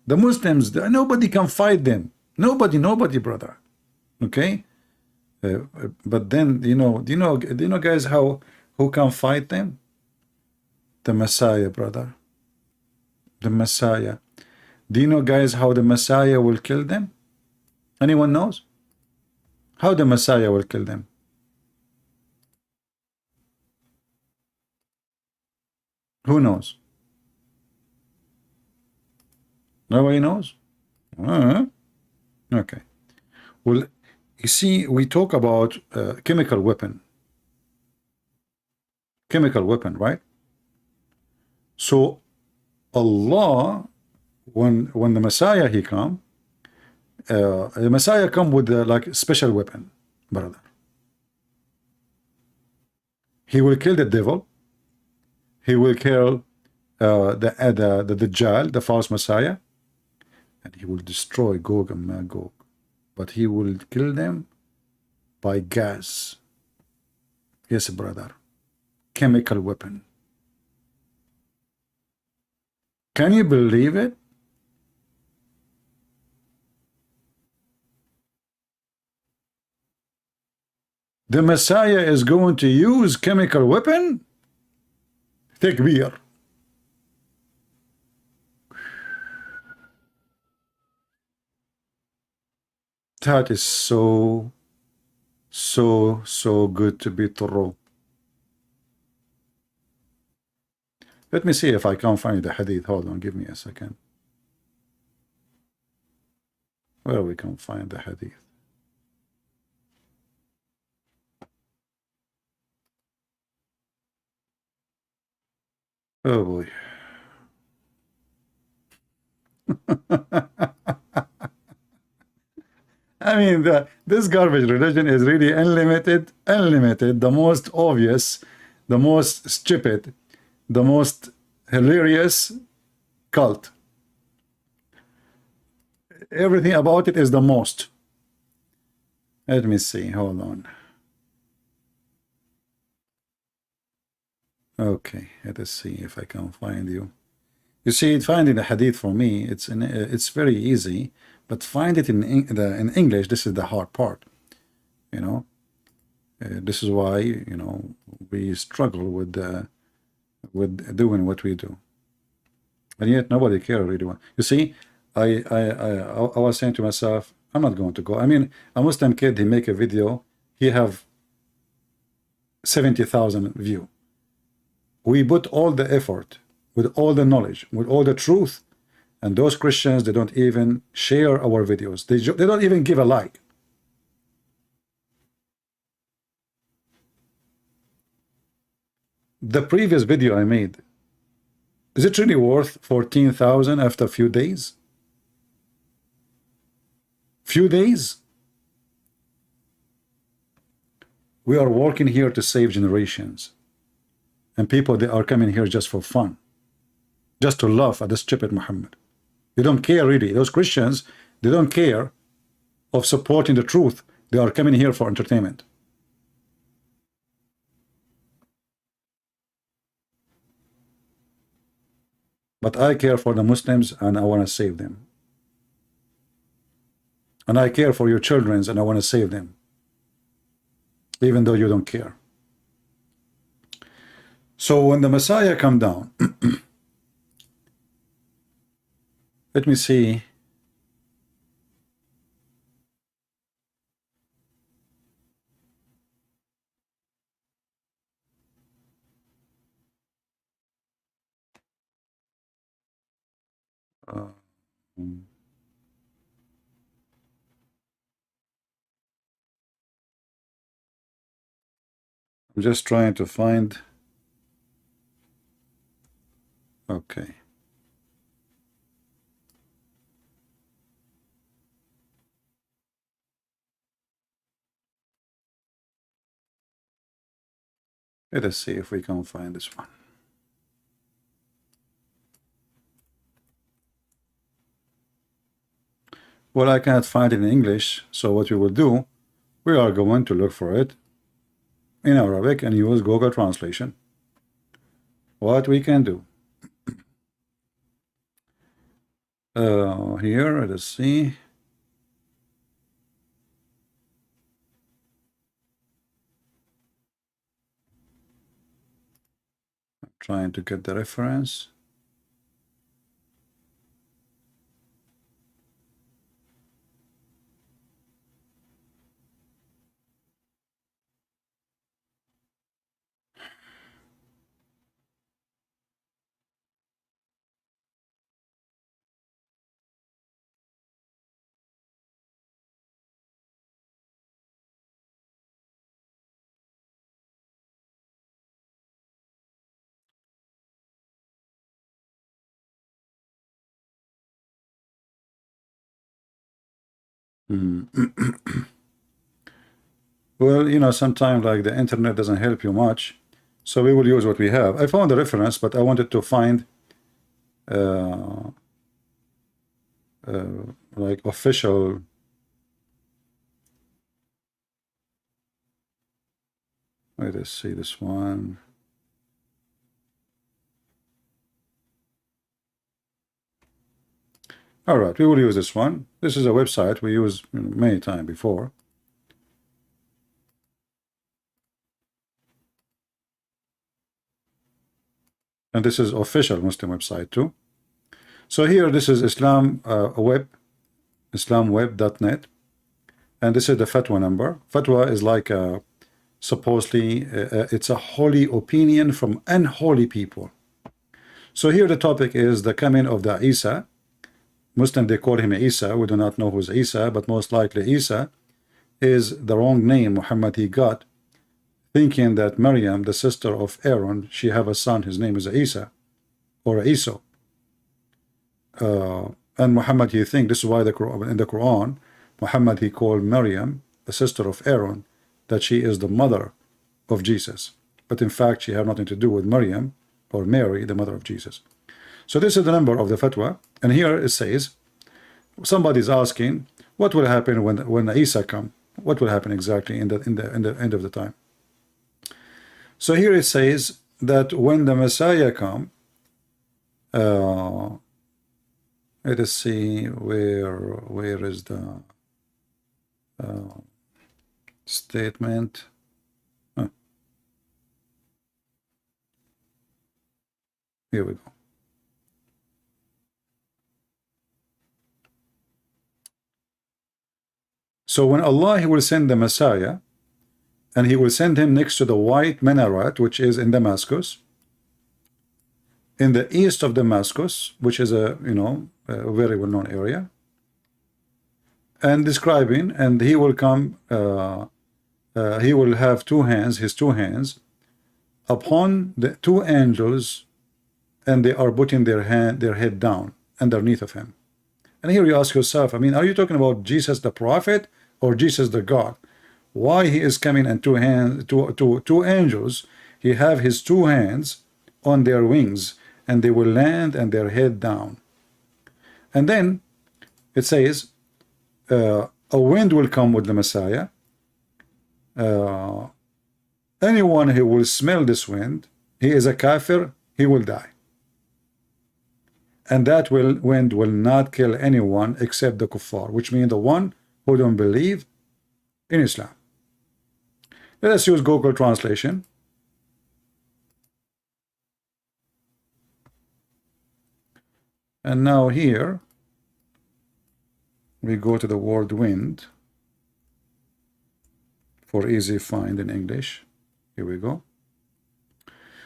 The Muslims, nobody can fight them. Nobody, brother. Okay? But then, do you know, guys, who can fight them? The Messiah, brother. The Messiah. Do you know, guys, how the Messiah will kill them? Anyone knows? How the Messiah will kill them? Who knows? Nobody knows? Okay. Well, you see, we talk about chemical weapon. Chemical weapon, right? So Allah, when the Messiah he come, the Messiah come with like special weapon, brother. He will kill the devil. He will kill the Dajjal, the false Messiah, and he will destroy Gog and Magog. But he will kill them by gas. Yes, brother. Chemical weapon. Can you believe it? The Messiah is going to use chemical weapon? Takbir. That is so good to be true. Let me see if I can find the hadith. Hold on, give me a second. Where we can find the hadith. Oh boy. I mean, this garbage religion is really unlimited, the most obvious, the most stupid, the most hilarious cult. Everything about it is the most. Let me see, hold on. Okay, let us see if I can find you. You see, finding the hadith for me, it's very easy, but find it in English. This is the hard part, you know. This is why, you know, we struggle with doing what we do, and yet nobody cares really. You see, I was saying to myself, I'm not going to go. I mean, a Muslim kid, he make a video, he have 70,000 views. We put all the effort, with all the knowledge, with all the truth, and those Christians, they don't even share our videos. They don't even give a like. The previous video I made, Is it really worth 14,000 after a few days? Few days? We are working here to save generations. And people, they are coming here just for fun. Just to laugh at the stupid Muhammad. They don't care really. Those Christians, they don't care of supporting the truth. They are coming here for entertainment. But I care for the Muslims and I want to save them. And I care for your children and I want to save them. Even though you don't care. So when the Messiah come down, let me see. I'm just trying to find. Okay. Let us see if we can find this one. Well, I cannot find it in English, so what we will do, we are going to look for it in Arabic and use Google translation. What we can do. Here, let's see. I'm trying to get the reference. Well, you know, sometimes like the internet doesn't help you much, so we will use what we have. I found the reference, but I wanted to find like official. Wait, let's see this one. All right, we will use this one. This is a website we used many times before. And this is official Muslim website too. So here, this is Islam web, islamweb.net. And this is the fatwa number. Fatwa is like supposedly, it's a holy opinion from unholy people. So here the topic is the coming of the Isa. Muslim, they call him Isa. We do not know who's Isa, but most likely Isa is the wrong name Muhammad he got, thinking that Maryam, the sister of Aaron, she have a son, his name is Isa, or Isa. And Muhammad, he think, this is why in the Quran, Muhammad, he called Maryam, the sister of Aaron, that she is the mother of Jesus. But in fact, she had nothing to do with Maryam, or Mary, the mother of Jesus. So this is the number of the fatwa, and here it says, somebody's asking, what will happen when Isa come? What will happen exactly in the end of the time? So here it says that when the Messiah come, let us see where is the statement. Here we go. So when Allah, he will send the Messiah, and he will send him next to the white minaret, which is in Damascus, in the east of Damascus, which is a a very well-known area, and describing, and he will come, he will have two hands, his two hands, upon the two angels and they are putting their head down underneath of him. And here you ask yourself, I mean, are you talking about Jesus the prophet or Jesus the God? Why he is coming in two hands, two angels? He have his two hands on their wings, and they will land and their head down. And then it says, a wind will come with the Messiah. Anyone who will smell this wind, he is a kafir, he will die. And that wind will not kill anyone except the kuffar, which means the one who don't believe in Islam. Let us use Google translation. And now here we go to the word wind for easy find in English. Here we go.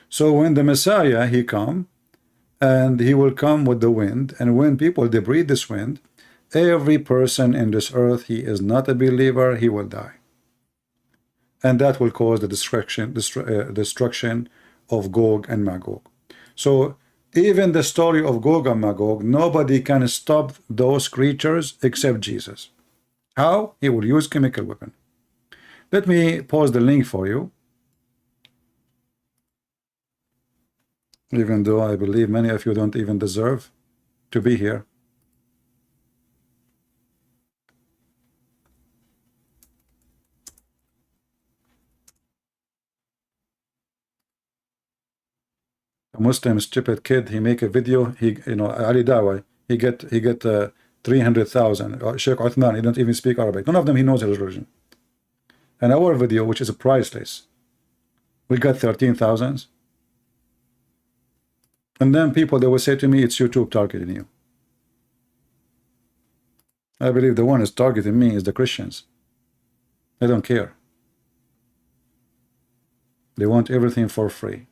So when the Messiah he come, and he will come with the wind, and when people they breathe this wind, every person in this earth, he is not a believer, he will die. And that will cause the destruction of Gog and Magog. So even the story of Gog and Magog, nobody can stop those creatures except Jesus. How? He will use chemical weapon. Let me pause the link for you. Even though I believe many of you don't even deserve to be here. A Muslim stupid kid, he make a video, he, you know, Ali Dawa, he get 300,000. Sheikh Uthman, he don't even speak Arabic. None of them he knows his religion. And our video, which is priceless, we got 13,000. And then people, they will say to me, it's YouTube targeting you. I believe the one is targeting me is the Christians. They don't care. They want everything for free.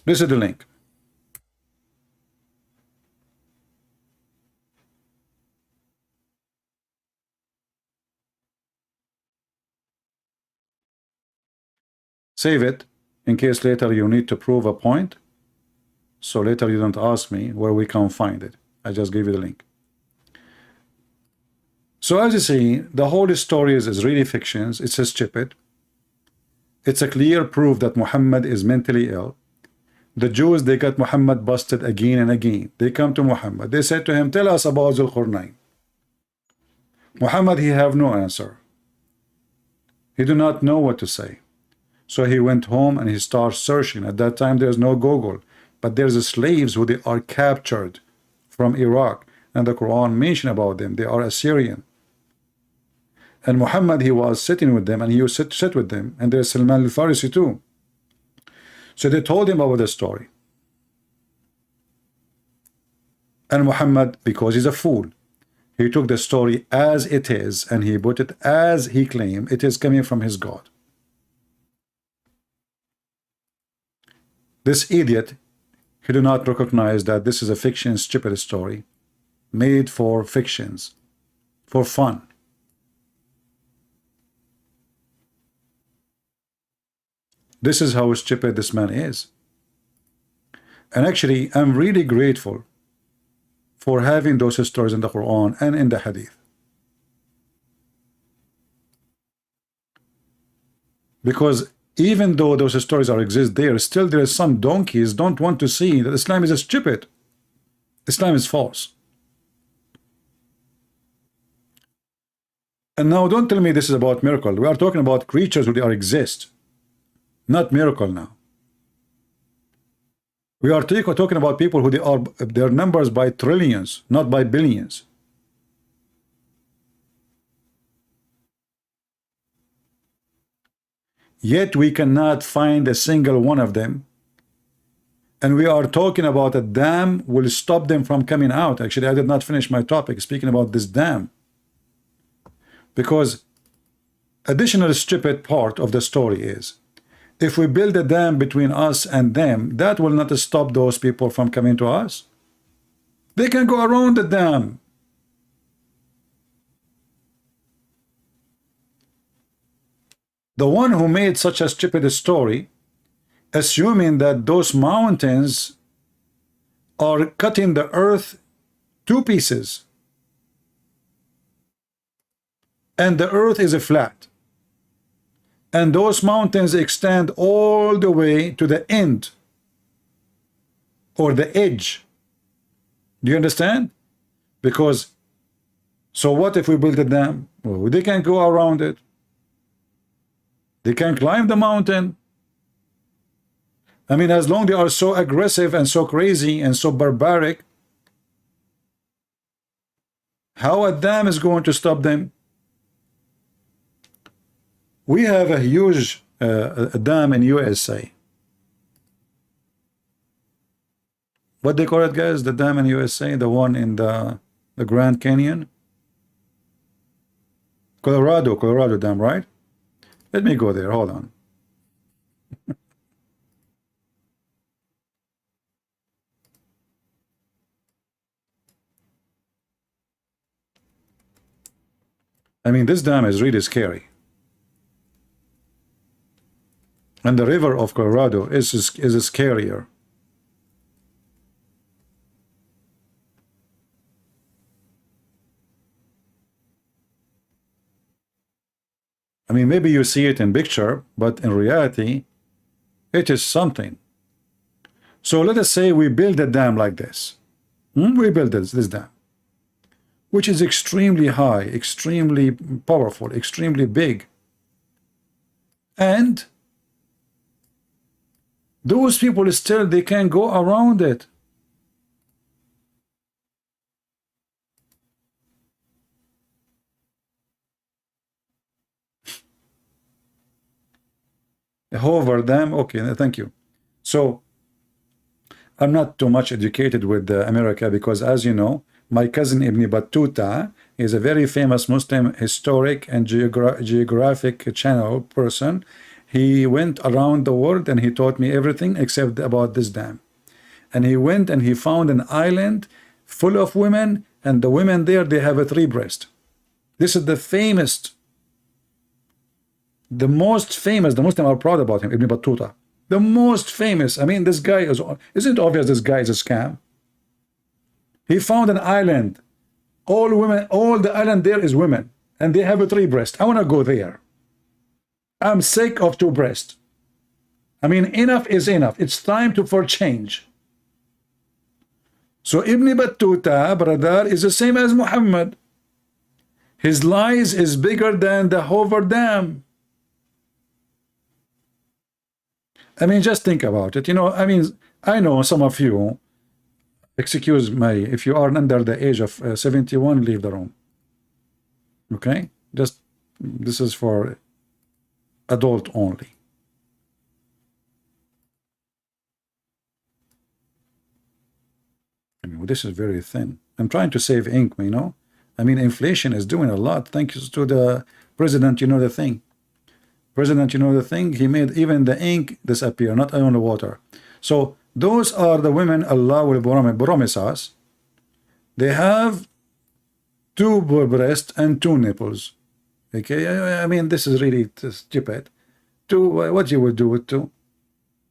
This is the link. Save it in case later you need to prove a point. So later you don't ask me where we can find it. I just gave you the link. So as you see, the whole story is really fictions. It's a stupid. It's a clear proof that Muhammad is mentally ill. The Jews, they got Muhammad busted again and again. They come to Muhammad. They said to him, tell us about Zulqarnain. Muhammad, he have no answer. He do not know what to say. So he went home and he started searching. At that time, there's no Google. But there's the slaves who they are captured from Iraq. And the Quran mention about them. They are Assyrian. And Muhammad, he was sitting with them and he used to sit with them. And there's Salman al-Farisi too. So they told him about the story. And Muhammad, because he's a fool, he took the story as it is and he put it as he claimed it is coming from his God. This idiot, he do not recognize that this is a fiction, stupid story made for fictions, for fun. This is how stupid this man is. And actually, I'm really grateful for having those stories in the Quran and in the Hadith. Because even though those stories exist there, still there is some donkeys don't want to see that Islam is stupid. Islam is false. And now don't tell me this is about miracle. We are talking about creatures who exist. Not miracle now. We are talking about people who their numbers by trillions, not by billions. Yet we cannot find a single one of them. And we are talking about a dam will stop them from coming out. Actually, I did not finish my topic speaking about this dam. Because additional stupid part of the story is, if we build a dam between us and them, that will not stop those people from coming to us. They can go around the dam. The one who made such a stupid story assuming that those mountains are cutting the earth two pieces, and the earth is a flat, and those mountains extend all the way to the end or the edge. Do you understand? Because, so what if we build a dam? Well, they can go around it. They can climb the mountain. I mean, as long as they are so aggressive and so crazy and so barbaric, how a dam is going to stop them? We have a huge a dam in USA. What they call it, guys? The dam in USA, the one in the Grand Canyon, Colorado dam, right? Let me go there. Hold on. I mean, this dam is really scary. And the river of Colorado is scarier. I mean, maybe you see it in picture, but in reality, it is something. So let us say we build a dam like this. We build this dam, which is extremely high, extremely powerful, extremely big. And those people still, they can go around it. However, dam, okay, thank you. So I'm not too much educated with America, because as you know, my cousin Ibn Battuta is a very famous Muslim historic and geographic channel person. He went around the world and he taught me everything except about this dam. And he went and he found an island full of women, and the women there, they have a 3 breast. This is the famous, the most famous, the Muslims are proud about him, Ibn Battuta. The most famous. I mean, this guy isn't obvious this guy is a scam? He found an island, all women, all the island there is women, and they have a 3 breast. I want to go there. I'm sick of 2 breasts. I mean, enough is enough. It's time for change. So Ibn Battuta, brother, is the same as Muhammad. His lies is bigger than the Hoover Dam. I mean, just think about it. You know, I mean, I know some of you, excuse me, if you are under the age of 71, leave the room. Okay? Just, this is for adult only. I mean, this is very thin. I'm trying to save ink, you know. I mean, inflation is doing a lot. Thanks to the president, you know the thing. President, you know the thing, he made even the ink disappear, not only water. So those are the women Allah will promise us. They have 2 breasts and 2 nipples. Okay, I mean, this is really stupid. 2, what you would do with 2?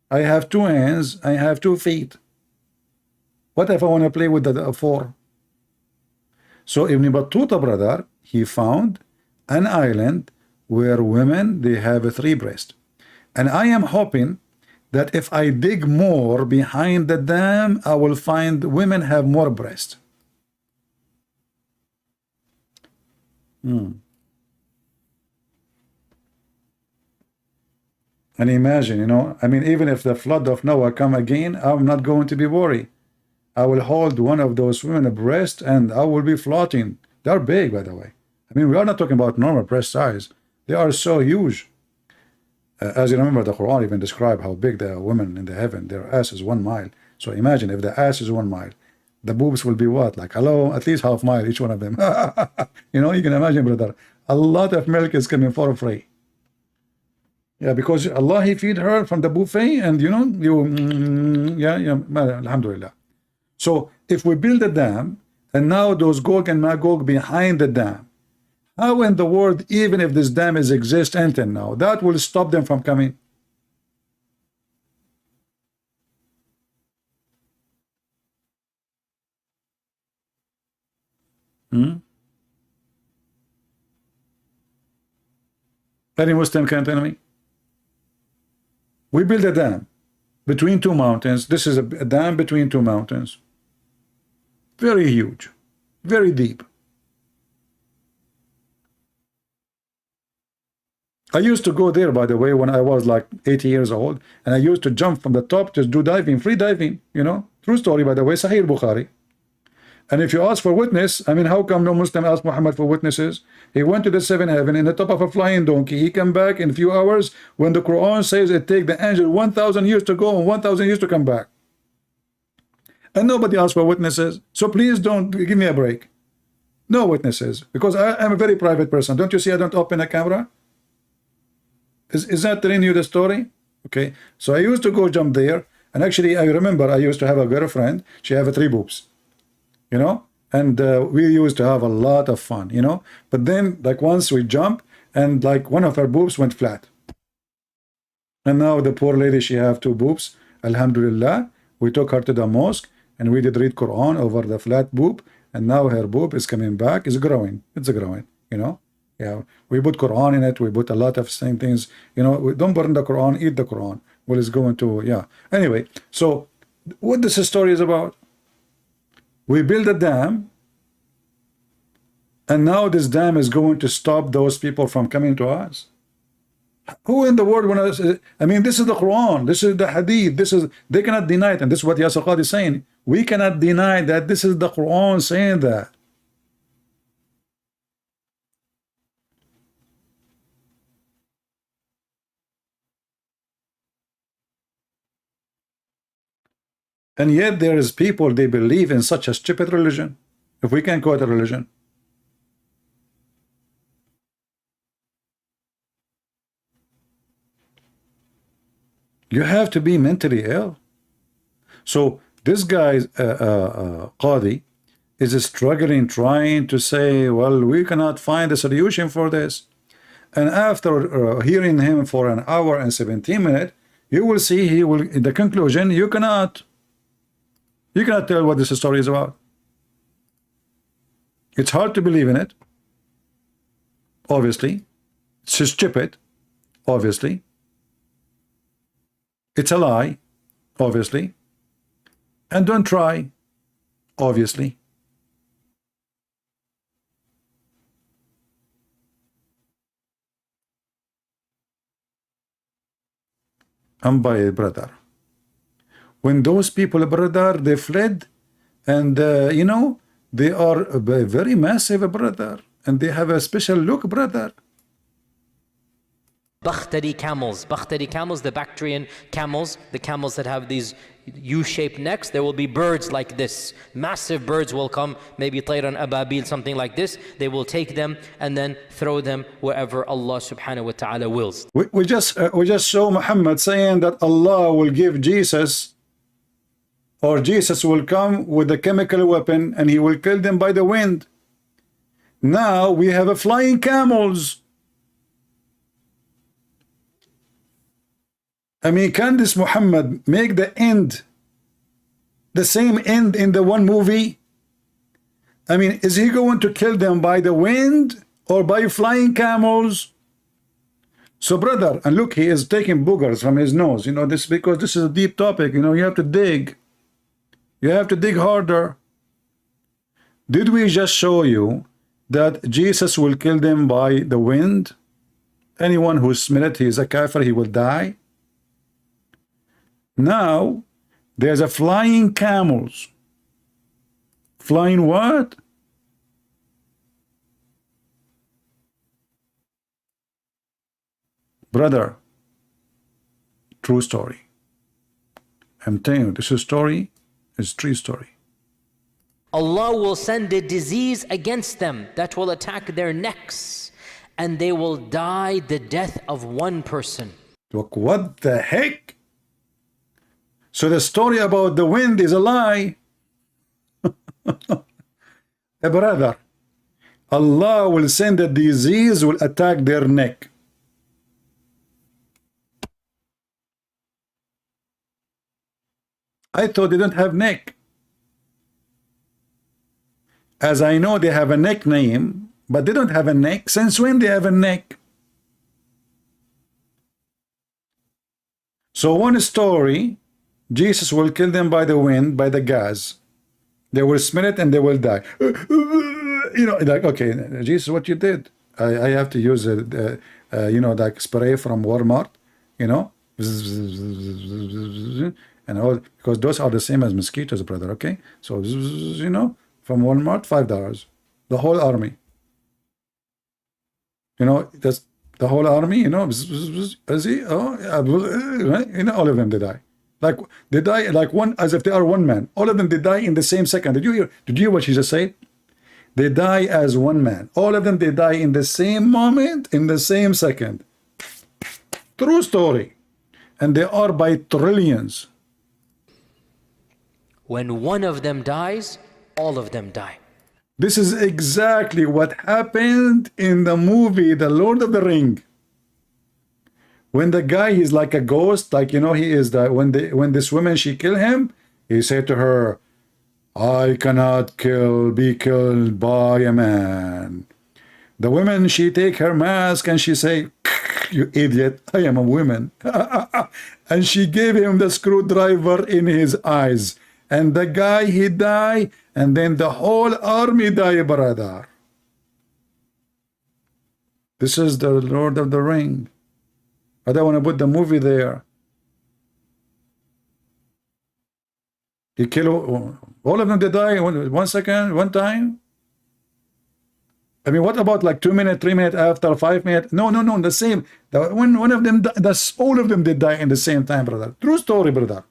I have 2 hands, I have 2 feet. What if I want to play with the 4? So Ibn Battuta, brother, he found an island where women, they have a 3 breast. And I am hoping that if I dig more behind the dam, I will find women have more breast. And imagine, you know, I mean, even if the flood of Noah come again, I'm not going to be worried. I will hold one of those women a breast and I will be floating. They're big, by the way. I mean, we are not talking about normal breast size. They are so huge. As you remember, the Quran even describe how big the women in the heaven, their ass is 1 mile. So imagine if the ass is 1 mile, the boobs will be what? Like, hello, at least half mile, each one of them. You know, you can imagine, brother, a lot of milk is coming for free. Yeah, because Allah, He feed her from the buffet, and you know, alhamdulillah. So if we build a dam, and now those Gorgon Magog behind the dam, how in the world, even if this dam is exist until now, that will stop them from coming? Hmm? Any Muslim can tell me? We build a dam between two mountains. This is a dam between two mountains. Very huge, very deep. I used to go there, by the way, when I was like 80 years old, and I used to jump from the top, just do diving, free diving, you know. True story, by the way, Sahih Bukhari. And if you ask for witness, I mean, how come no Muslim asked Muhammad for witnesses? He went to the seventh heaven in the top of a flying donkey. He came back in a few hours when the Quran says it takes the angel 1,000 years to go and 1,000 years to come back. And nobody asked for witnesses. So please don't give me a break. No witnesses, because I am a very private person. Don't you see I don't open a camera? Is that telling you the story? Okay, so I used to go jump there, and actually I remember I used to have a girlfriend. She had 3 boobs, you know, and we used to have a lot of fun, you know. But then, like, once we jump, and like one of her boobs went flat, and now the poor lady, she have 2 boobs. Alhamdulillah, we took her to the mosque, and we did read Quran over the flat boob, and now her boob is coming back. It's growing. It's growing, you know. Yeah, we put Quran in it. We put a lot of same things. You know, we don't burn the Quran, eat the Quran. Well, it's going to, yeah. Anyway, so what this story is about? We build a dam, and now this dam is going to stop those people from coming to us. Who in the world want to? I mean, this is the Quran. This is the Hadith. This is, they cannot deny it, and this is what Yasir Qhadi is saying. We cannot deny that this is the Quran saying that. And yet there is people, they believe in such a stupid religion, if we can call it a religion. You have to be mentally ill. So this guy, Qhadi, is struggling, trying to say, well, we cannot find a solution for this. And after hearing him for an hour and 17 minutes, you will see he will, in the conclusion, you cannot tell what this story is about. It's hard to believe in it, obviously. It's stupid, obviously. It's a lie, obviously. And don't try, obviously. And by brother, when those people, brother, they fled, and you know, they are a very massive, brother, and they have a special look, brother. Bakhtari camels, the Bactrian camels, the camels that have these U-shaped necks, there will be birds like this. Massive birds will come, maybe Tayran Ababil, something like this. They will take them and then throw them wherever Allah subhanahu wa ta'ala wills. We just saw Muhammad saying that Allah will give Jesus, or Jesus will come with a chemical weapon and he will kill them by the wind. Now we have a flying camels. I mean, can this Muhammad make the end the same end in the one movie? I mean, is he going to kill them by the wind or by flying camels? So brother, and look, he is taking boogers from his nose, you know, this, because this is a deep topic, you know, you have to dig. You have to dig harder. Did we just show you that Jesus will kill them by the wind? Anyone who smell it, he is a kafir, he will die. Now, there's a flying camels. Flying what? Brother, true story. I'm telling you, this is story, it's true story. Allah will send a disease against them that will attack their necks, and they will die the death of one person. Look, what the heck? So the story about the wind is a lie. Brother, Allah will send a disease, will attack their neck. I thought they don't have neck. As I know, they have a nickname, but they don't have a neck. Since when they have a neck? So one story, Jesus will kill them by the wind, by the gas. They will smell it and they will die. You know, like, okay, Jesus, what you did? I have to use a you know, like spray from Walmart, you know, and all, because those are the same as mosquitoes, brother. Okay, so you know, from Walmart, $5, the whole army. You know, that's the whole army. You know, you know, all of them they die. Like they die like one, as if they are one man. All of them they die in the same second. Did you hear? Did you hear what she just said? They die as one man. All of them they die in the same moment, in the same second. True story. And they are by trillions. When one of them dies, all of them die. This is exactly what happened in the movie The Lord of the Ring. When the guy is like a ghost, like, you know, he is that when this woman, she killed him, he said to her, I cannot be killed by a man. The woman, she take her mask and she say, you idiot, I am a woman. And she gave him the screwdriver in his eyes. And the guy, he died, and then the whole army died, brother. This is the Lord of the Ring. I don't want to put the movie there. He killed all of them. They die in 1 second, one time. I mean, what about like 2 minutes, 3 minutes after, 5 minutes? No, the same. When one of them, that's all of them. They die in the same time, brother. True story, brother.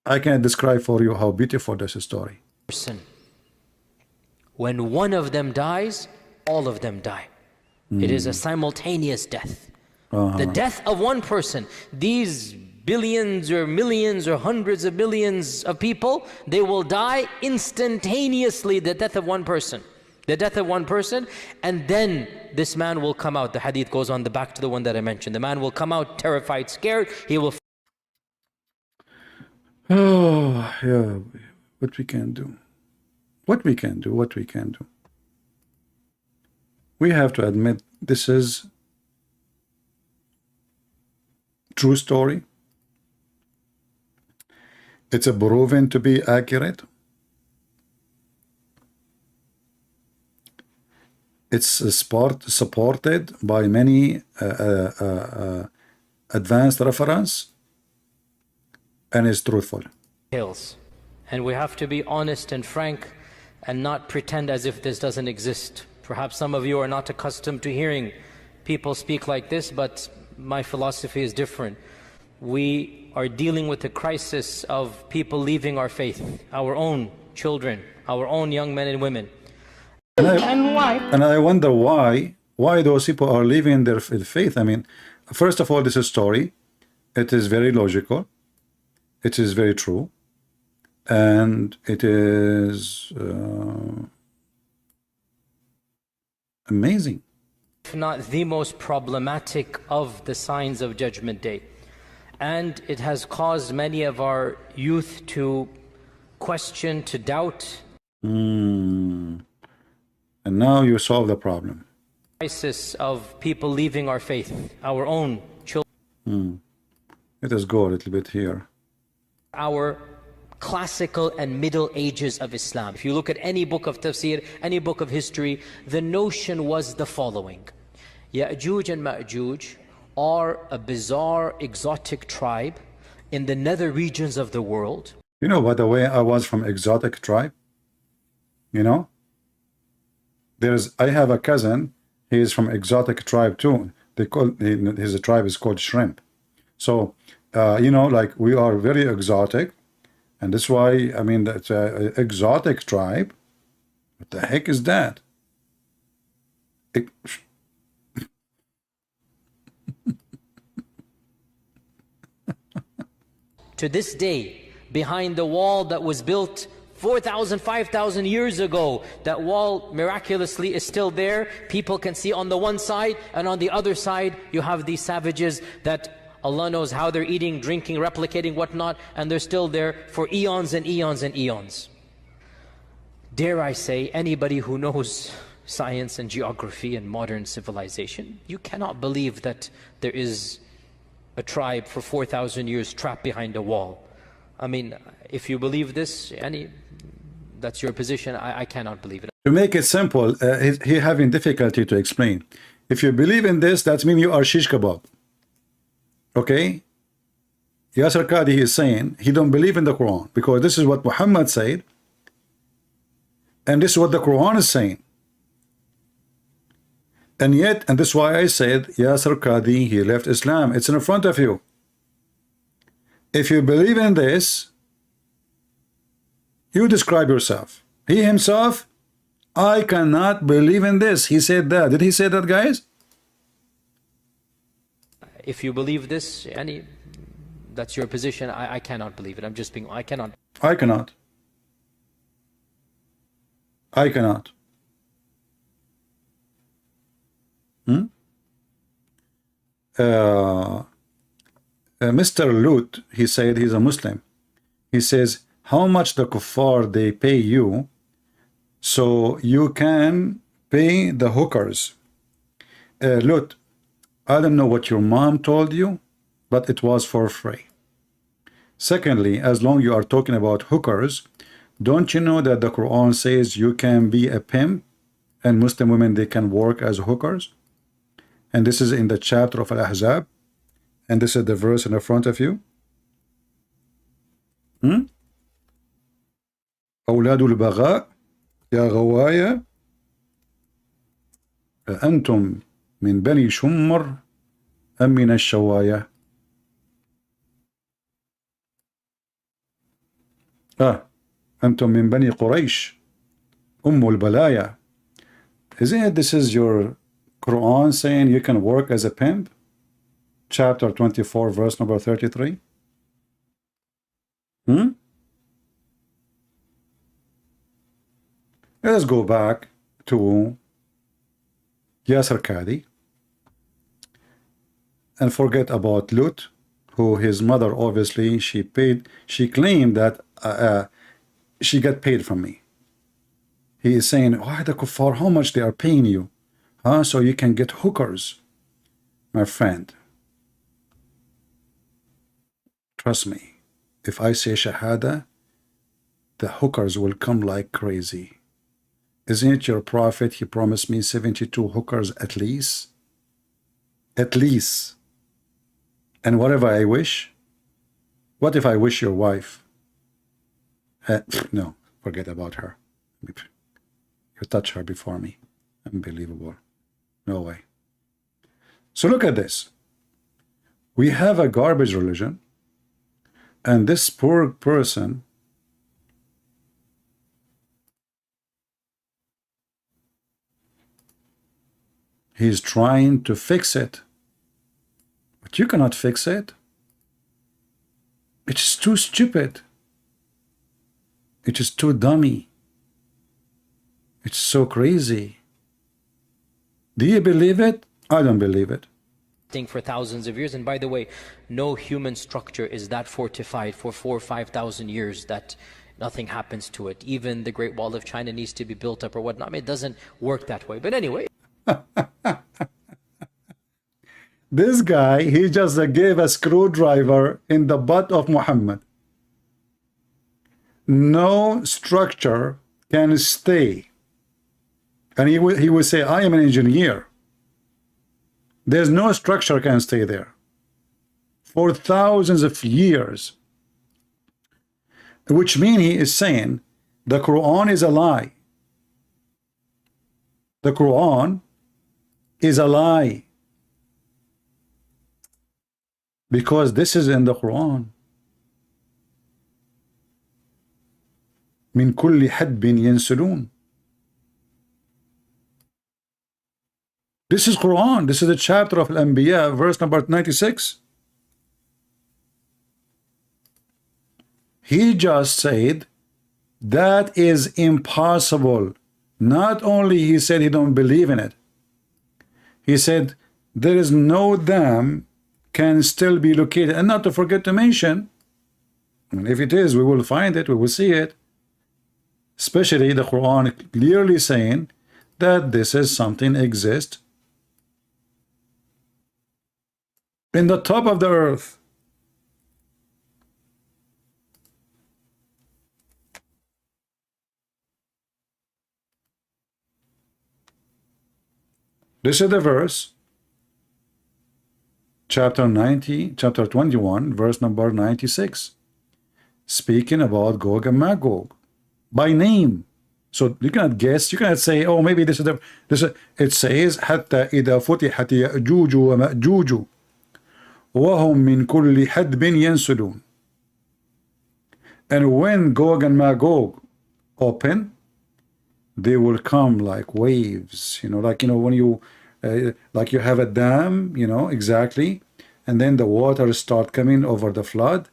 I can't describe for you how beautiful this story. When one of them dies, all of them die. It is a simultaneous death. The death of one person. These billions or millions or hundreds of millions of people, they will die instantaneously, the death of one person. The death of one person, and then this man will come out. The hadith goes on, back to the one that I mentioned. The man will come out terrified, scared. He will... Oh, yeah. What we can do. What we can do. We have to admit this is true story. It's proven to be accurate. It's supported by many advanced reference, and is truthful. And we have to be honest and frank and not pretend as if this doesn't exist. Perhaps some of you are not accustomed to hearing people speak like this, but my philosophy is different. We are dealing with the crisis of people leaving our faith, our own children, our own young men and women. And I wonder why those people are leaving their faith. I mean, first of all, this is a story. It is very logical. It is very true. And it is amazing. If not the most problematic of the signs of Judgment Day. And it has caused many of our youth to question, to doubt. And now you solve the problem. Crisis of people leaving our faith, our own children. Let us go a little bit here. Our classical and middle ages of Islam. If you look at any book of tafsir, any book of history, the notion was the following. Ya'juj and Ma'juj are a bizarre, exotic tribe in the nether regions of the world. You know, by the way, I was from exotic tribe. You know? I have a cousin, he is from exotic tribe too. His tribe is called Shrimp. So, you know, like we are very exotic. And that's why, I mean, that's an exotic tribe. What the heck is that? To this day, behind the wall that was built 4,000, 5,000 years ago, that wall miraculously is still there. People can see on the one side, and on the other side, you have these savages that Allah knows how they're eating, drinking, replicating, whatnot, and they're still there for eons and eons and eons. Dare I say, anybody who knows science and geography and modern civilization, you cannot believe that there is a tribe for 4,000 years trapped behind a wall. I mean, if you believe this, that's your position. I cannot believe it. To make it simple, he having difficulty to explain. If you believe in this, that means you are shish kebab. Okay? Yasir Qhadi is saying he don't believe in the Quran because this is what Muhammad said, and this is what the Quran is saying. And yet, and this is why I said Yasir Qhadi, he left Islam. It's in front of you. If you believe in this, you describe yourself. He himself, I cannot believe in this. He said that. Did he say that, guys? If you believe this, that's your position. I cannot believe it. I'm just being, I cannot. I cannot. I cannot. Mr. Lut, he said he's a Muslim. He says, how much the kuffar they pay you so you can pay the hookers? Lut, I don't know what your mom told you, but it was for free. Secondly, as long you are talking about hookers, don't you know that the Quran says you can be a pimp and Muslim women, they can work as hookers? And this is in the chapter of Al-Ahzab, and this is the verse in the front of you. أولاد البغاء يا غوايا أنتم من بني شمر أم من الشوايا. أنتم من بني قريش أم البلايا. Isn't it this is your Quran saying you can work as a pimp? Chapter 24, verse number 33. Let us go back to Yasir Qhadi and forget about Lut, who his mother obviously she claimed that she got paid from me. He is saying, why the kuffar, how much they are paying you? So you can get hookers. My friend, trust me, if I say shahada, the hookers will come like crazy. Isn't it your prophet? He promised me 72 hookers at least. At least. And whatever I wish, what if I wish your wife? No, forget about her. You touch her before me. Unbelievable. No way. So look at this. We have a garbage religion, and this poor person he's trying to fix it, but you cannot fix it. It's too stupid. It is too dummy. It's so crazy. Do you believe it? I don't believe it. For thousands of years, and by the way, no human structure is that fortified for 4,000 or 5,000 years that nothing happens to it. Even the Great Wall of China needs to be built up or whatnot. I mean, it doesn't work that way. But anyway. This guy, he just gave a screwdriver in the butt of Muhammad. No structure can stay. And he will say, I am an engineer. There's no structure can stay there for thousands of years. Which means he is saying the Quran is a lie. The Quran is a lie. Because this is in the Quran. من كل حدب ينسلون. This is Quran. This is the chapter of Al-Anbiya, verse number 96. He just said that is impossible. Not only he said he don't believe in it. He said there is no dam can still be located. And not to forget to mention, and if it is, we will find it, we will see it. Especially the Quran clearly saying that this is something exists in the top of the earth. This is the verse, chapter 21, verse number 96, speaking about Gog and Magog by name. So you cannot guess, you cannot say, oh, maybe this is the, it says, حتى إذا فتحت يأجوج ومأجوج وهم من كل حدب ينسلون. And when Gog and Magog open, they will come like waves, like, when you, like you have a dam, exactly, and then the water start coming over the flood,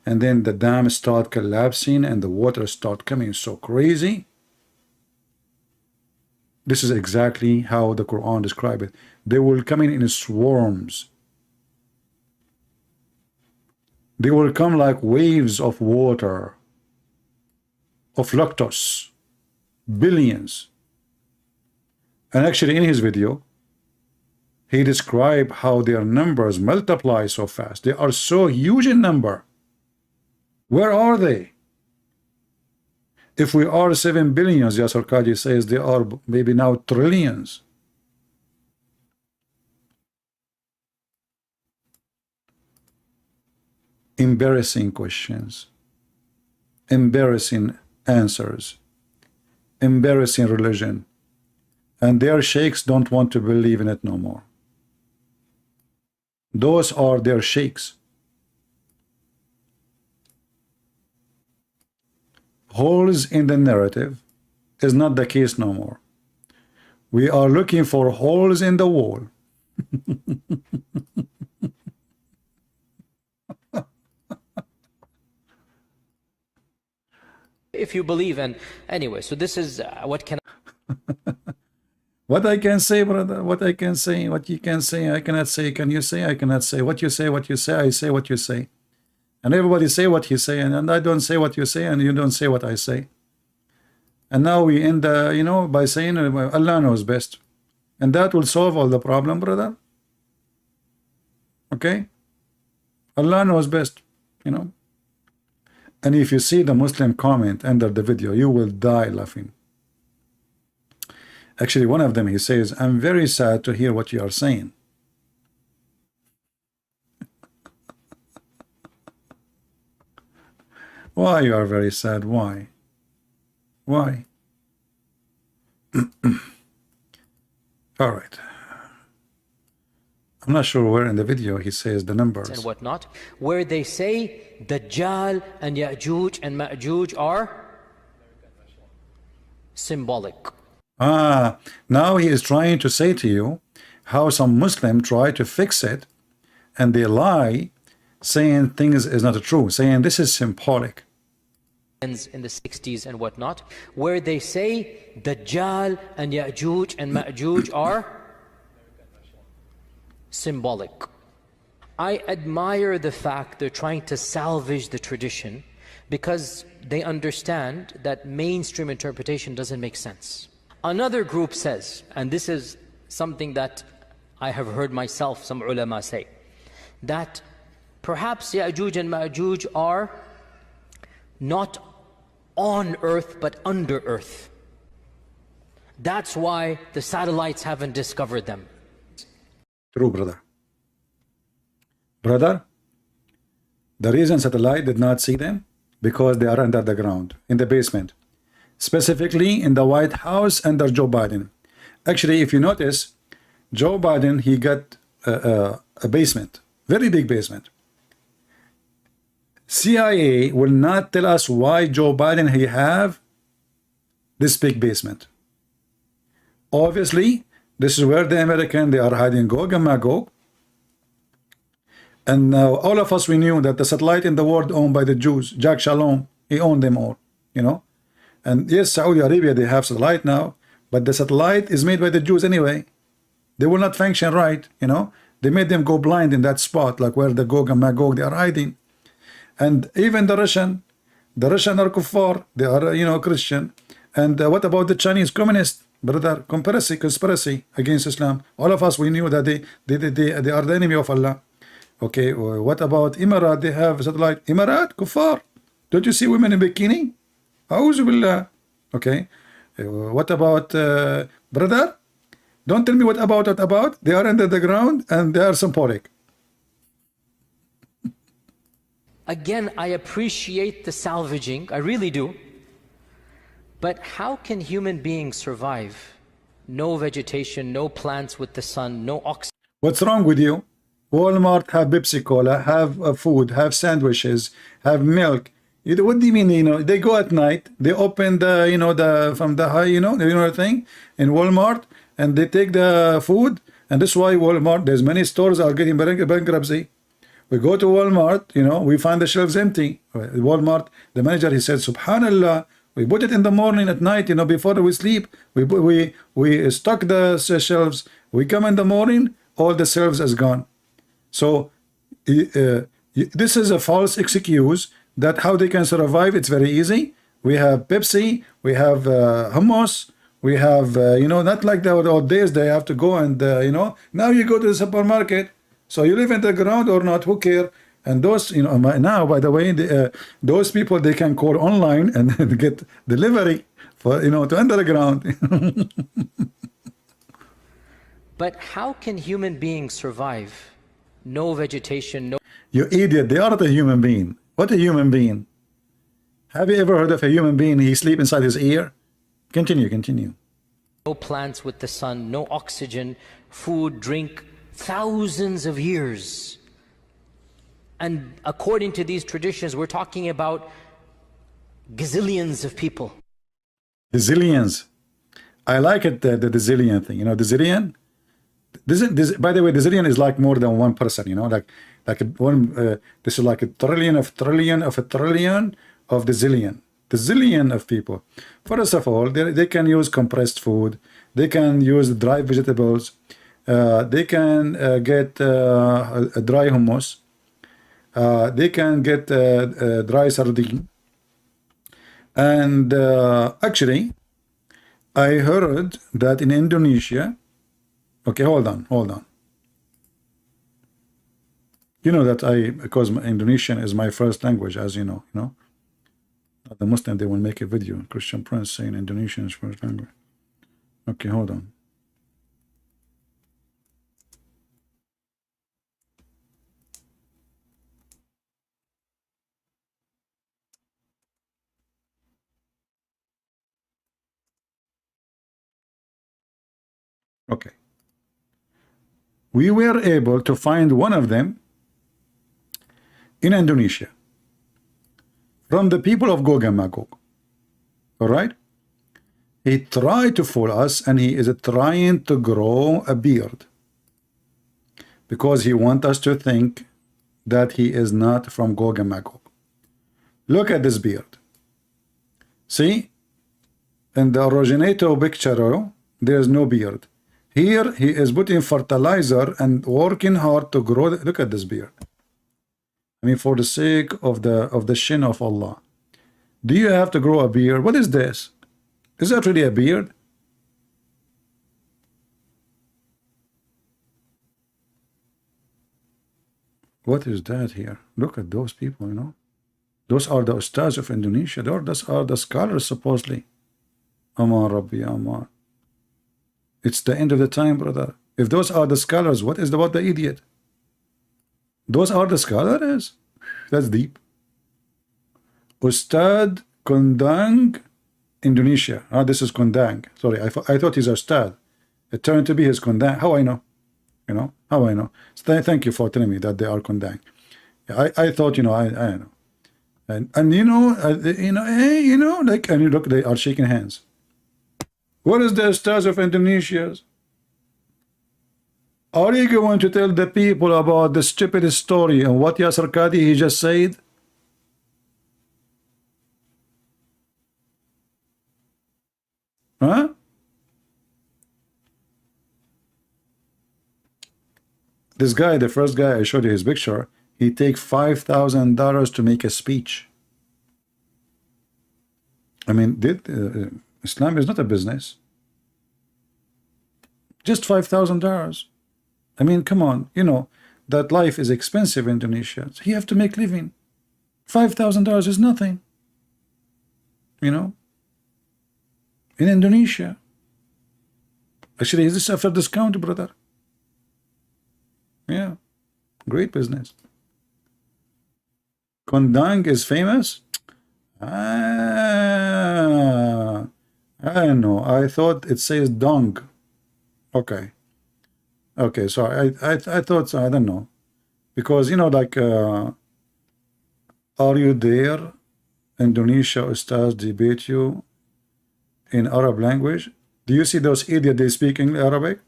and then the dam start collapsing, and the water start coming so crazy. This is exactly how the Quran describes it. They will come in swarms. They will come like waves of water, of lactose. Billions. And actually in his video he described how their numbers multiply so fast. They are so huge in number. Where are they? If we are 7 billion, Yasir Qhadi says, they are maybe now trillions. Embarrassing questions, embarrassing answers, embarrassing religion, and their sheikhs don't want to believe in it no more. Those are their sheikhs. Holes in the narrative is not the case no more. We are looking for holes in the wall. If you believe in, anyway, so this is what can what I can say, brother, what I can say, what you can say, I cannot say, can you say, I cannot say, what you say, I say what you say, and everybody say what he say, and I don't say what you say, and you don't say what I say, and now we end by saying Allah knows best, and that will solve all the problem, brother. Okay, Allah knows best, And if you see the Muslim comment under the video, you will die laughing. Actually, one of them, he says, I'm very sad to hear what you are saying. Why you are very sad? Why? Why? All right. I'm not sure where in the video he says the numbers and whatnot, where they say Dajjal and Ya'juj and Ma'juj are symbolic. Now he is trying to say to you how some Muslim try to fix it, and they lie, saying things is not true, saying this is symbolic. In the 60s and whatnot, where they say Dajjal and Ya'juj and Ma'juj are symbolic. I admire the fact they're trying to salvage the tradition because they understand that mainstream interpretation doesn't make sense. Another group says, and this is something that I have heard myself, some ulama say, that perhaps Ya'juj and Ma'juj are not on earth but under earth. That's why the satellites haven't discovered them. True, brother. Brother, the reason satellite did not see them, because they are under the ground, in the basement. Specifically in the White House under Joe Biden. Actually, if you notice, Joe Biden, he got a basement, very big basement. CIA will not tell us why Joe Biden he have this big basement. Obviously, this is where the American, they are hiding Gog and Magog. And now all of us, we knew that the satellite in the world owned by the Jews, Jack Shalom, he owned them all, And yes, Saudi Arabia, they have satellite now, but the satellite is made by the Jews anyway. They will not function right, The They made them go blind in that spot, like where the Gorgon Magog they are hiding. And even the Russian are kuffar. They are, Christian. And what about the Chinese communists, brother? Conspiracy against Islam. All of us, we knew that they are the enemy of Allah. Okay, what about Emirat? They have satellite. Emirat, kuffar. Don't you see women in bikini? A'udhu billah. Okay, what about brother? Don't tell me what about. They are under the ground and they are symbolic. Again, I appreciate the salvaging, I really do. But how can human beings survive? No vegetation, no plants with the sun, no oxygen. What's wrong with you? Walmart have Pepsi Cola, have food, have sandwiches, have milk. What do you mean? They go at night, they open the, from the high, the thing in Walmart, and they take the food, and that's why Walmart, there's many stores are getting bankruptcy. We go to Walmart, we find the shelves empty. Walmart, the manager, he said, Subhanallah, we put it in the morning, at night, before we sleep, we stock the shelves. We come in the morning, all the shelves is gone. So this is a false excuse that how they can survive. It's very easy. We have Pepsi, we have hummus, we have not like the old days they have to go and now you go to the supermarket. So you live in the ground or not, who care? And those, now, by the way, those people, they can call online and get delivery for, to underground. But how can human beings survive? No vegetation, no... You idiot, they are not a human being. What a human being? Have you ever heard of a human being, he sleep inside his ear? Continue. No plants with the sun, no oxygen, food, drink, thousands of years. And according to these traditions, we're talking about gazillions of people. Gazillions. I like it, the zillion thing. The zillion? By the way, the zillion is like more than one person, like one, this is like a trillion of trillion of a trillion of the zillion. The zillion of people. First of all, they can use compressed food. They can use dry vegetables. They can get a dry hummus. They can get dry sardine. And actually, I heard that in Indonesia, okay, hold on. You know that because Indonesian is my first language, as you know. The Muslim, they will make a video, Christian Prince saying Indonesian is first language. Okay, hold on. Okay. We were able to find one of them in Indonesia from the people of Gorgon Magog. All right? He tried to fool us, and he is trying to grow a beard because he wants us to think that he is not from Gorgon Magog. Look at this beard. See? In the originator picture, there is no beard. Here he is putting fertilizer and working hard to grow. Look at this beard. I mean, for the sake of the shin of Allah, do you have to grow a beard? What is this? Is that really a beard? What is that here? Look at those people, Those are the ustads of Indonesia. Those are the scholars, supposedly. Aman Rabbi, Aman. It's the end of the time, brother. If those are the scholars, what is about the idiot? Those are the scholars? That's deep. Ustad Kondang, Indonesia. This is Kondang. Sorry, I thought he's Ustad. It turned to be his Kondang. How I know? How I know? So thank you for telling me that they are Kondang. I thought, I know. And like, and you look, they are shaking hands. What is the stars of Indonesia? Are you going to tell the people about the stupid story and what Yasir Qhadi he just said? Huh? This guy, the first guy I showed you his picture, he take $5,000 to make a speech. I mean, Islam is not a business. Just $5,000. I mean, come on, you know that life is expensive in Indonesia. So you have to make living. $5,000 is nothing. You know, in Indonesia. Actually, is this after discount, brother? Yeah, great business. Kondang is famous. I don't know. I thought it says dong. Okay. Okay, sorry. I thought so. I don't know, because you know, like, are you there? Indonesia Ustaz debate you in Arab language. Do you see those idiots? They speak in Arabic.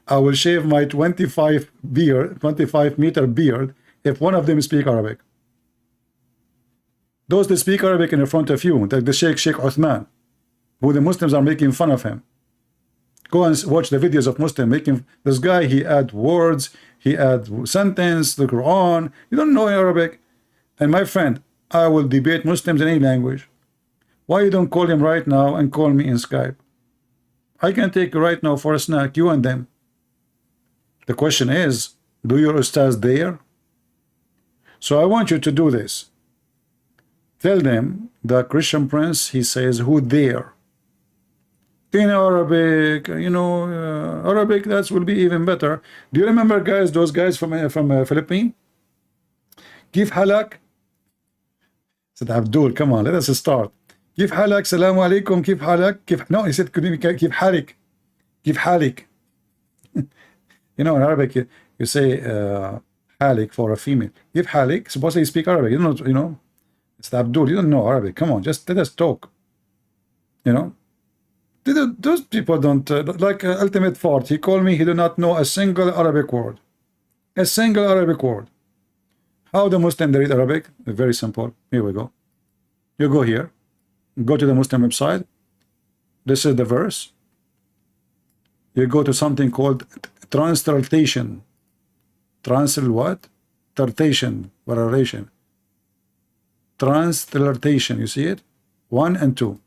I will shave my 25 meter beard if one of them speak Arabic. Those that speak Arabic in front of you, like the Sheikh Uthman, who the Muslims are making fun of him. Go and watch the videos of Muslim making this guy. He add words, he add sentence, the Quran. You don't know Arabic. And my friend, I will debate Muslims in any language. Why you don't call him right now and call me in Skype? I can take you right now for a snack, you and them. The question is, do your ustaz there? So I want you to do this. Tell them the Christian Prince, he says, who there? In Arabic, you know, Arabic, that will be even better. Do you remember, guys, those guys from Philippines? Kif halak? Said Abdul, come on, let us start. Kif halak, salamu alaikum, kif halak, kif, no, he said, kif halik, kif halik. You know, in Arabic, you say halik for a female. Kif halik, supposedly you speak Arabic, you know, it's Abdul, you don't know Arabic, come on, just let us talk. You know, those people don't, like Ultimate Fort, he called me, he do not know a single Arabic word. A single Arabic word. How the Muslim they read Arabic? Very simple. Here we go. You go here, go to the Muslim website. This is the verse. You go to something called translation. Translation what? Translation. Translation. You see it? 1 and 2.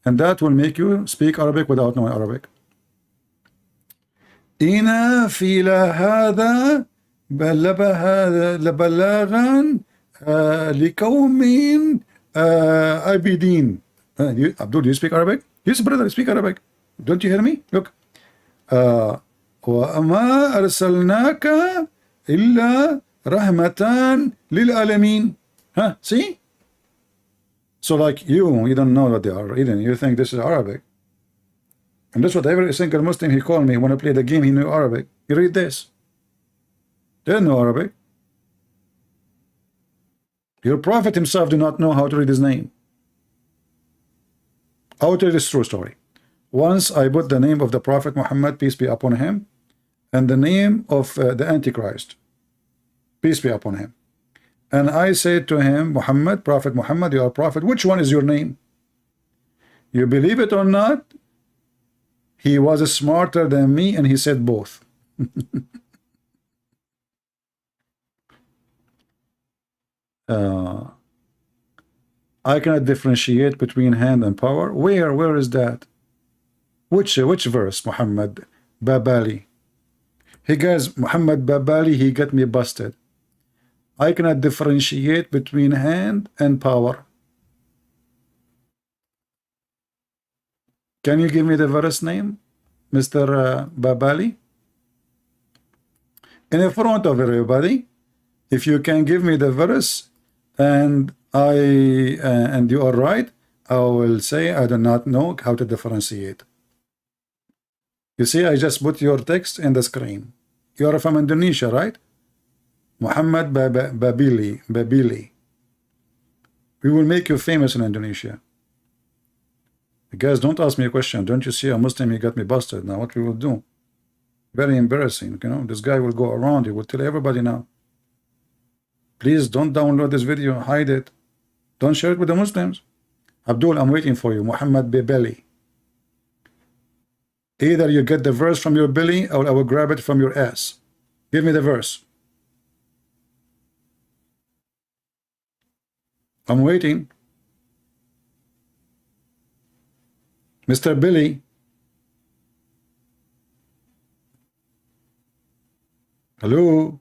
And that will make you speak Arabic without knowing Arabic. Ina fila hada لبلاغا لقوم عابدين. Abdul, do you speak Arabic? Yes, brother, speak Arabic. Don't you hear me? Look. وما أرسلناك إلا رحمة للعالمين. Huh? See? So like you don't know what they are reading. You think this is Arabic. And that's what every single Muslim he called me when I played the game, he knew Arabic. You read this. They don't know Arabic. Your prophet himself do not know how to read his name. I will tell you this true story. Once I put the name of the Prophet Muhammad, peace be upon him, and the name of the Antichrist, peace be upon him. And I said to him, Muhammad, Prophet Muhammad, you are prophet. Which one is your name? You believe it or not? He was smarter than me, and he said both. I cannot differentiate between hand and power. Where is that? Which verse? Muhammad Babali. Hey guys, Muhammad Babali, he got me busted. I cannot differentiate between hand and power. Can you give me the verse name, Mr. Babali? In front of everybody, if you can give me the verse, and you are right, I will say I do not know how to differentiate. You see, I just put your text in the screen. You are from Indonesia, right? Muhammad Babili. We will make you famous in Indonesia. You guys, don't ask me a question. Don't you see a Muslim, he got me busted. Now what we will do? Very embarrassing, you know. This guy will go around, he will tell everybody now. Please don't download this video, hide it. Don't share it with the Muslims. Abdul, I'm waiting for you. Muhammad Babili. Either you get the verse from your belly or I will grab it from your ass. Give me the verse. I'm waiting. Mr. Billy. Hello.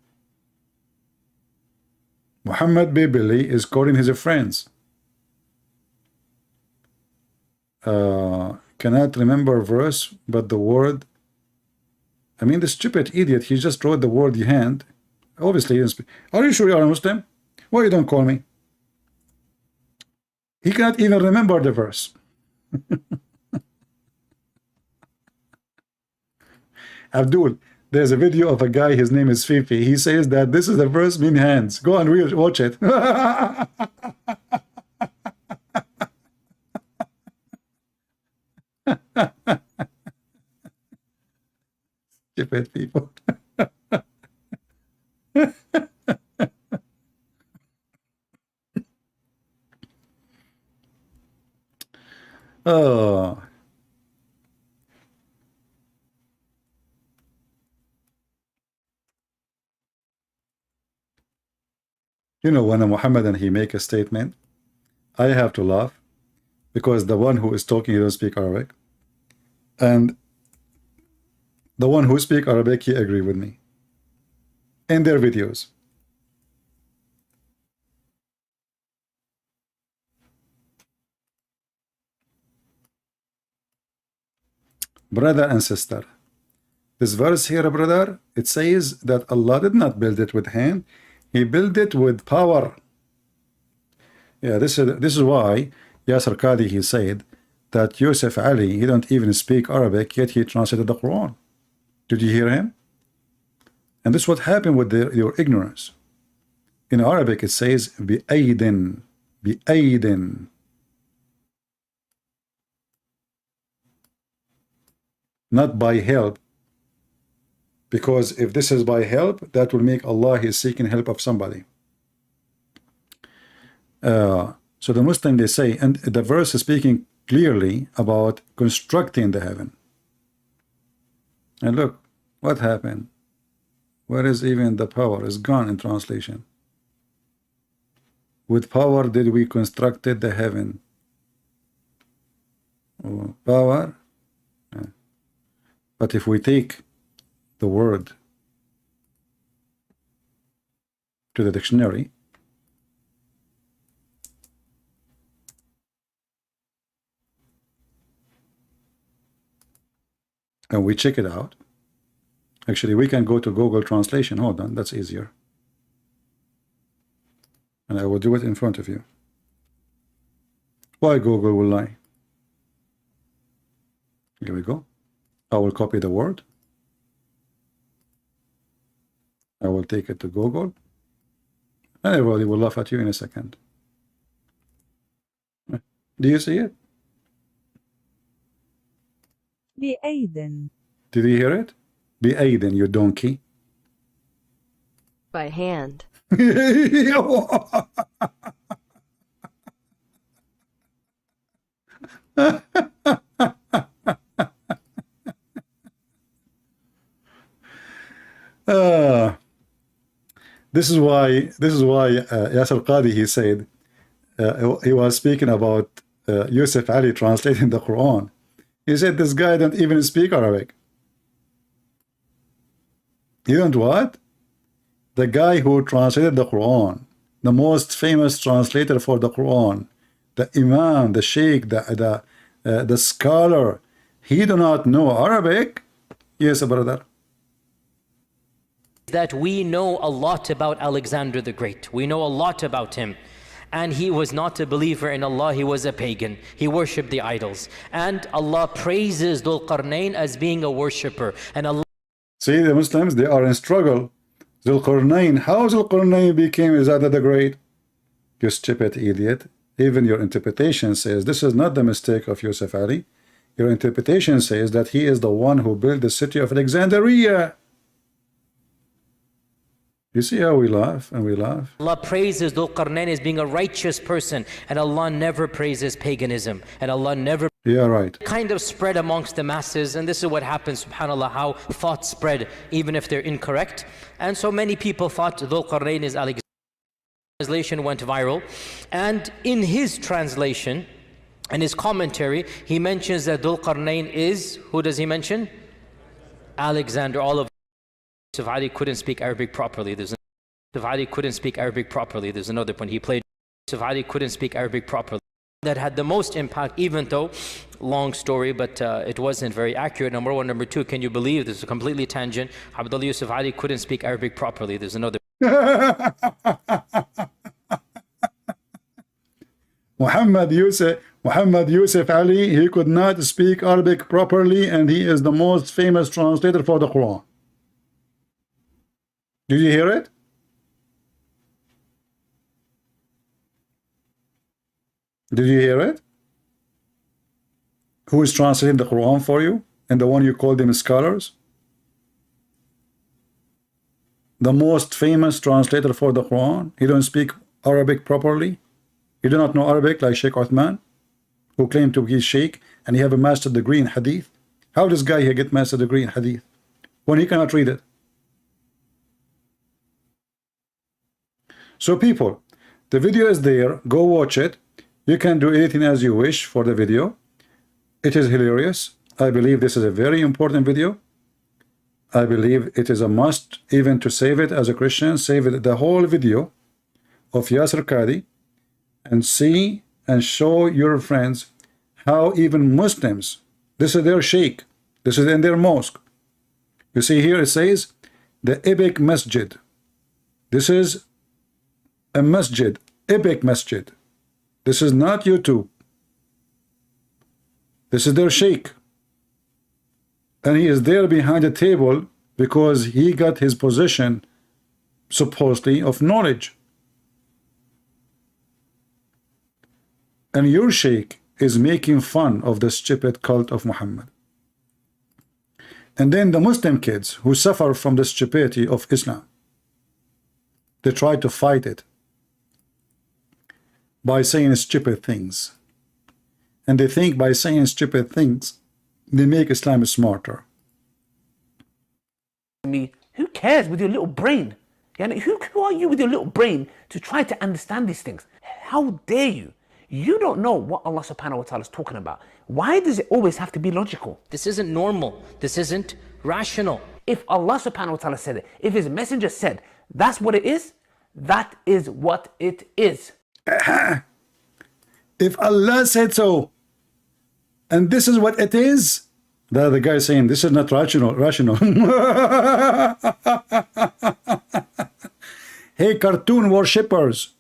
Muhammad B. Billy is calling his friends. Cannot remember verse, but the word. I mean, the stupid idiot, he just wrote the word hand. Obviously, he didn't speak. Are you sure you are a Muslim? Why you don't call me? He cannot even remember the verse. Abdul, there's a video of a guy, his name is Fifi. He says that this is the verse mean hands. Go and watch it. Stupid people. Oh. You know, when a Muhammadan he make a statement, I have to laugh because the one who is talking, he don't speak Arabic, and the one who speak Arabic, he agree with me in their videos. Brother and sister, this verse here, brother, it says that Allah did not build it with hand. He built it with power. Yeah, this is why Yasir Qhadi, he said that Yusuf Ali, he don't even speak Arabic, yet he translated the Quran. Did you hear him? And this is what happened with your ignorance. In Arabic, it says بِأَيْدٍ بِأَيْدٍ. Not by help. Because if this is by help, that will make Allah is seeking help of somebody. So the Muslim, they say, and the verse is speaking clearly about constructing the heaven. And look, what happened? Where is even the power? It's gone in translation. With power did we constructed the heaven. Oh, power. But if we take the word to the dictionary, and we check it out, actually we can go to Google Translation. Hold on, that's easier, and I will do it in front of you. Why Google will lie? Here we go. I will copy the word. I will take it to Google, and everybody will laugh at you in a second. Do you see it? بأيدٍ. Did you hear it? بأيدٍ, you donkey. By hand. This is why Yasir Qhadi, he said, he was speaking about Yusuf Ali translating the Quran. He said this guy don't even speak Arabic. You don't what? The guy who translated the Quran, the most famous translator for the Quran, the Imam, the Sheikh, the scholar, he do not know Arabic. Yes, brother. That we know a lot about Alexander the Great. We know a lot about him. And he was not a believer in Allah, he was a pagan. He worshipped the idols. And Allah praises Dhul Qarnayn as being a worshipper. And Allah... See, the Muslims, they are in struggle. Dhul Qarnayn, how Dhul Qarnayn became Alexander the Great? You stupid idiot. Even your interpretation says this is not the mistake of Yusuf Ali. Your interpretation says that he is the one who built the city of Alexandria. You see how we laugh and we laugh? Allah praises Dhul Qarnayn as being a righteous person, and Allah never praises paganism, and Allah never Yeah, right. Kind of spread amongst the masses, and this is what happens, subhanAllah, how thoughts spread even if they're incorrect. And so many people thought Dhul Qarnayn is Alexander. Translation went viral, and in his translation, in his commentary, he mentions that Dhul Qarnayn is, who does he mention? Alexander. All of Yusuf Ali couldn't speak Arabic properly. Yusuf Ali couldn't speak Arabic properly. There's another point. He played Yusuf Ali couldn't speak Arabic properly. That had the most impact, even though, long story, but it wasn't very accurate. Number one. Number two, can you believe, this is a completely tangent, Abdullah Yusuf Ali couldn't speak Arabic properly. There's another. Muhammad Yusuf Ali, he could not speak Arabic properly, and he is the most famous translator for the Quran. Did you hear it? Did you hear it? Who is translating the Quran for you? And the one you call them scholars? The most famous translator for the Quran. He don't speak Arabic properly. You do not know Arabic like Sheikh Uthman, who claimed to be Sheikh, and he have a master degree in Hadith. How does guy here get master degree in Hadith when he cannot read it? So people, the video is there. Go watch it. You can do anything as you wish for the video. It is hilarious. I believe this is a very important video. I believe it is a must, even to save it as a Christian. Save it, the whole video of Yasir Qhadi, and see and show your friends how even Muslims, this is their sheikh, this is in their mosque. You see here it says the epic masjid. This is a masjid, epic masjid. This is not YouTube. This is their sheikh. And he is there behind the table because he got his position, supposedly, of knowledge. And your sheikh is making fun of the stupid cult of Muhammad. And then the Muslim kids who suffer from the stupidity of Islam, they try to fight it by saying stupid things. And they think by saying stupid things, they make Islam smarter. Who cares with your little brain? Who are you with your little brain to try to understand these things? How dare you? You don't know what Allah subhanahu wa ta'ala is talking about. Why does it always have to be logical? This isn't normal. This isn't rational. If Allah subhanahu wa ta'ala said it, if his messenger said that's what it is, that is what it is. If Allah said so, and this is what it is, the other guy saying this is not rational. Hey, cartoon worshippers,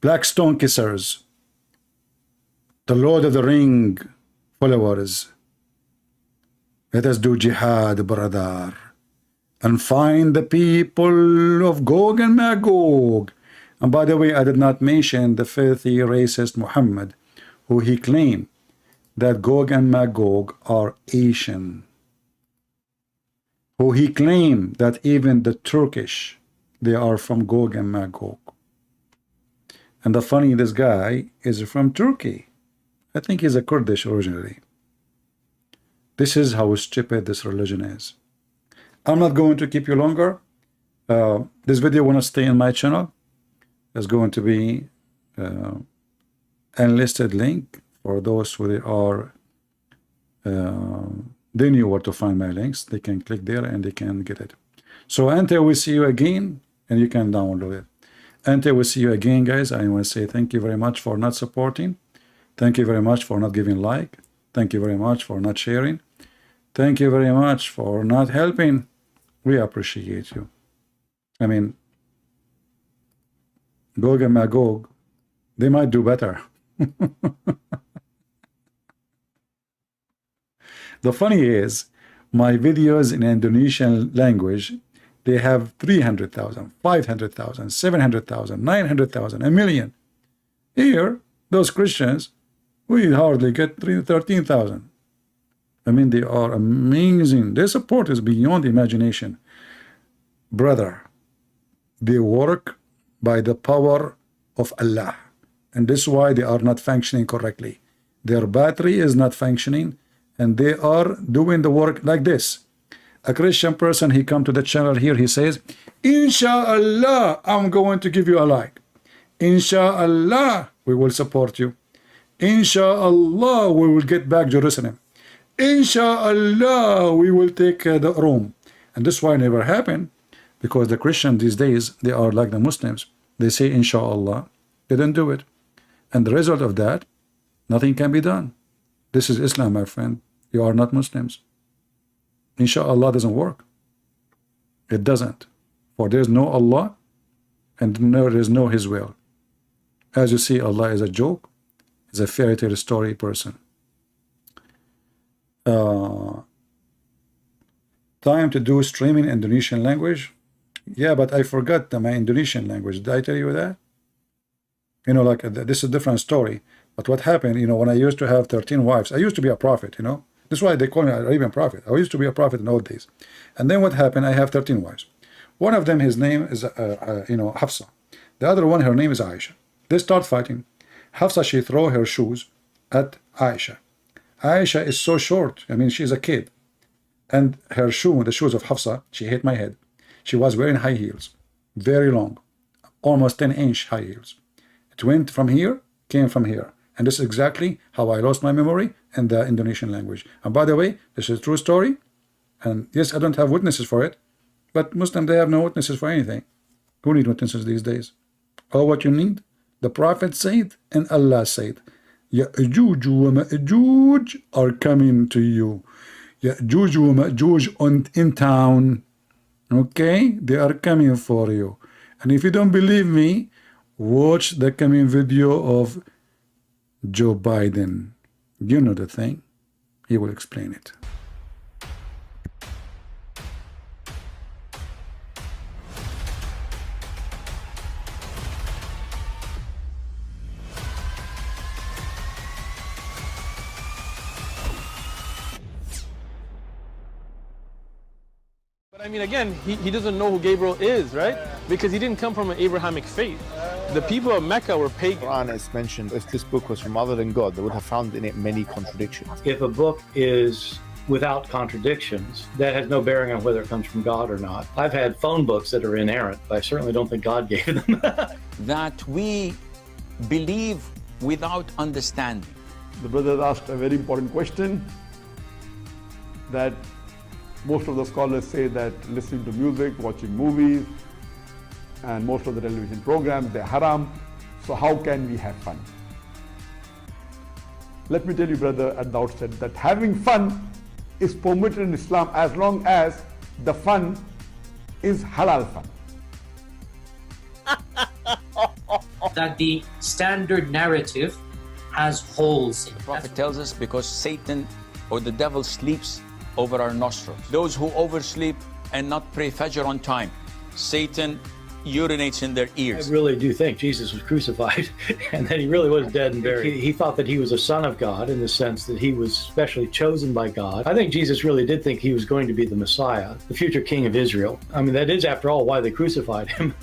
black stone kissers, the Lord of the Ring followers, let us do jihad, brother, and find the people of Gorgon Magog. And by the way, I did not mention the filthy racist Muhammad, who he claimed that Gog and Magog are Asian, who he claimed that even the Turkish, they are from Gog and Magog. And the funny, this guy is from Turkey. I think he's a Kurdish originally. This is how stupid this religion is. I'm not going to keep you longer. This video will not stay in my channel. There's going to be enlisted link for those who they knew where to find my links. They can click there and they can get it. So until we see you again, and you can download it. Until we see you again, guys, I want to say thank you very much for not supporting. Thank you very much for not giving like. Thank you very much for not sharing. Thank you very much for not helping. We appreciate you. I mean, Gog and Magog, they might do better. The funny is, my videos in Indonesian language, they have 300,000, 500,000, 700,000, 900,000, a million. Here, those Christians, we hardly get 13,000. I mean, they are amazing. Their support is beyond imagination. Brother, they work by the power of Allah, and this is why they are not functioning correctly. Their battery is not functioning, and they are doing the work like this. A Christian person, he come to the channel here, he says, Inshallah, I'm going to give you a like. Inshallah, we will support you. Inshallah, we will get back Jerusalem. Inshallah, we will take the Rome. And this why never happened, because the Christians these days, they are like the Muslims. They say Inshallah, they don't do it. And the result of that, nothing can be done. This is Islam, my friend. You are not Muslims. Inshallah doesn't work. It doesn't. For there is no Allah, and there is no His will. As you see, Allah is a joke, is a fairy tale story person. Time to do streaming Indonesian language. Yeah, but I forgot my Indonesian language. Did I tell you that? You know, like this is a different story. But what happened, you know, when I used to have 13 wives, I used to be a prophet, you know. That's why they call me an Arabian prophet. I used to be a prophet in old days. And then what happened, I have 13 wives. One of them, his name is, you know, Hafsa. The other one, her name is Aisha. They start fighting. Hafsa, she throw her shoes at Aisha. Aisha is so short. I mean, she's a kid. And her shoe, the shoes of Hafsa, she hit my head. She was wearing high heels, very long, almost 10-inch high heels. It went from here, came from here. And this is exactly how I lost my memory in the Indonesian language. And by the way, this is a true story. And yes, I don't have witnesses for it. But Muslims, they have no witnesses for anything. Who need witnesses these days? All what you need, the Prophet said and Allah said, Ya'juj wa Ma'juj are coming to you. Ya'juj wa Ma'juj in town. Okay? They are coming for you. And if you don't believe me, watch the coming video of Joe Biden. You know the thing. He will explain it. I mean, again, he doesn't know who Gabriel is, right? Because he didn't come from an Abrahamic faith. The people of Mecca were pagan. The Quran is mentioned, if this book was from other than God, they would have found in it many contradictions. If a book is without contradictions, that has no bearing on whether it comes from God or not. I've had phone books that are inerrant, but I certainly don't think God gave them. That we believe without understanding. The brother asked a very important question, that most of the scholars say that listening to music, watching movies, and most of the television programs, they're haram. So how can we have fun? Let me tell you, brother, at the outset, that having fun is permitted in Islam as long as the fun is halal fun. That the standard narrative has holes in it. The Prophet tells us because Satan or the devil sleeps over our nostrils. Those who oversleep and not pray Fajr on time, Satan urinates in their ears. I really do think Jesus was crucified and that he really was dead and buried. He thought that he was a son of God in the sense that he was specially chosen by God. I think Jesus really did think he was going to be the Messiah, the future king of Israel. I mean, that is, after all, why they crucified him.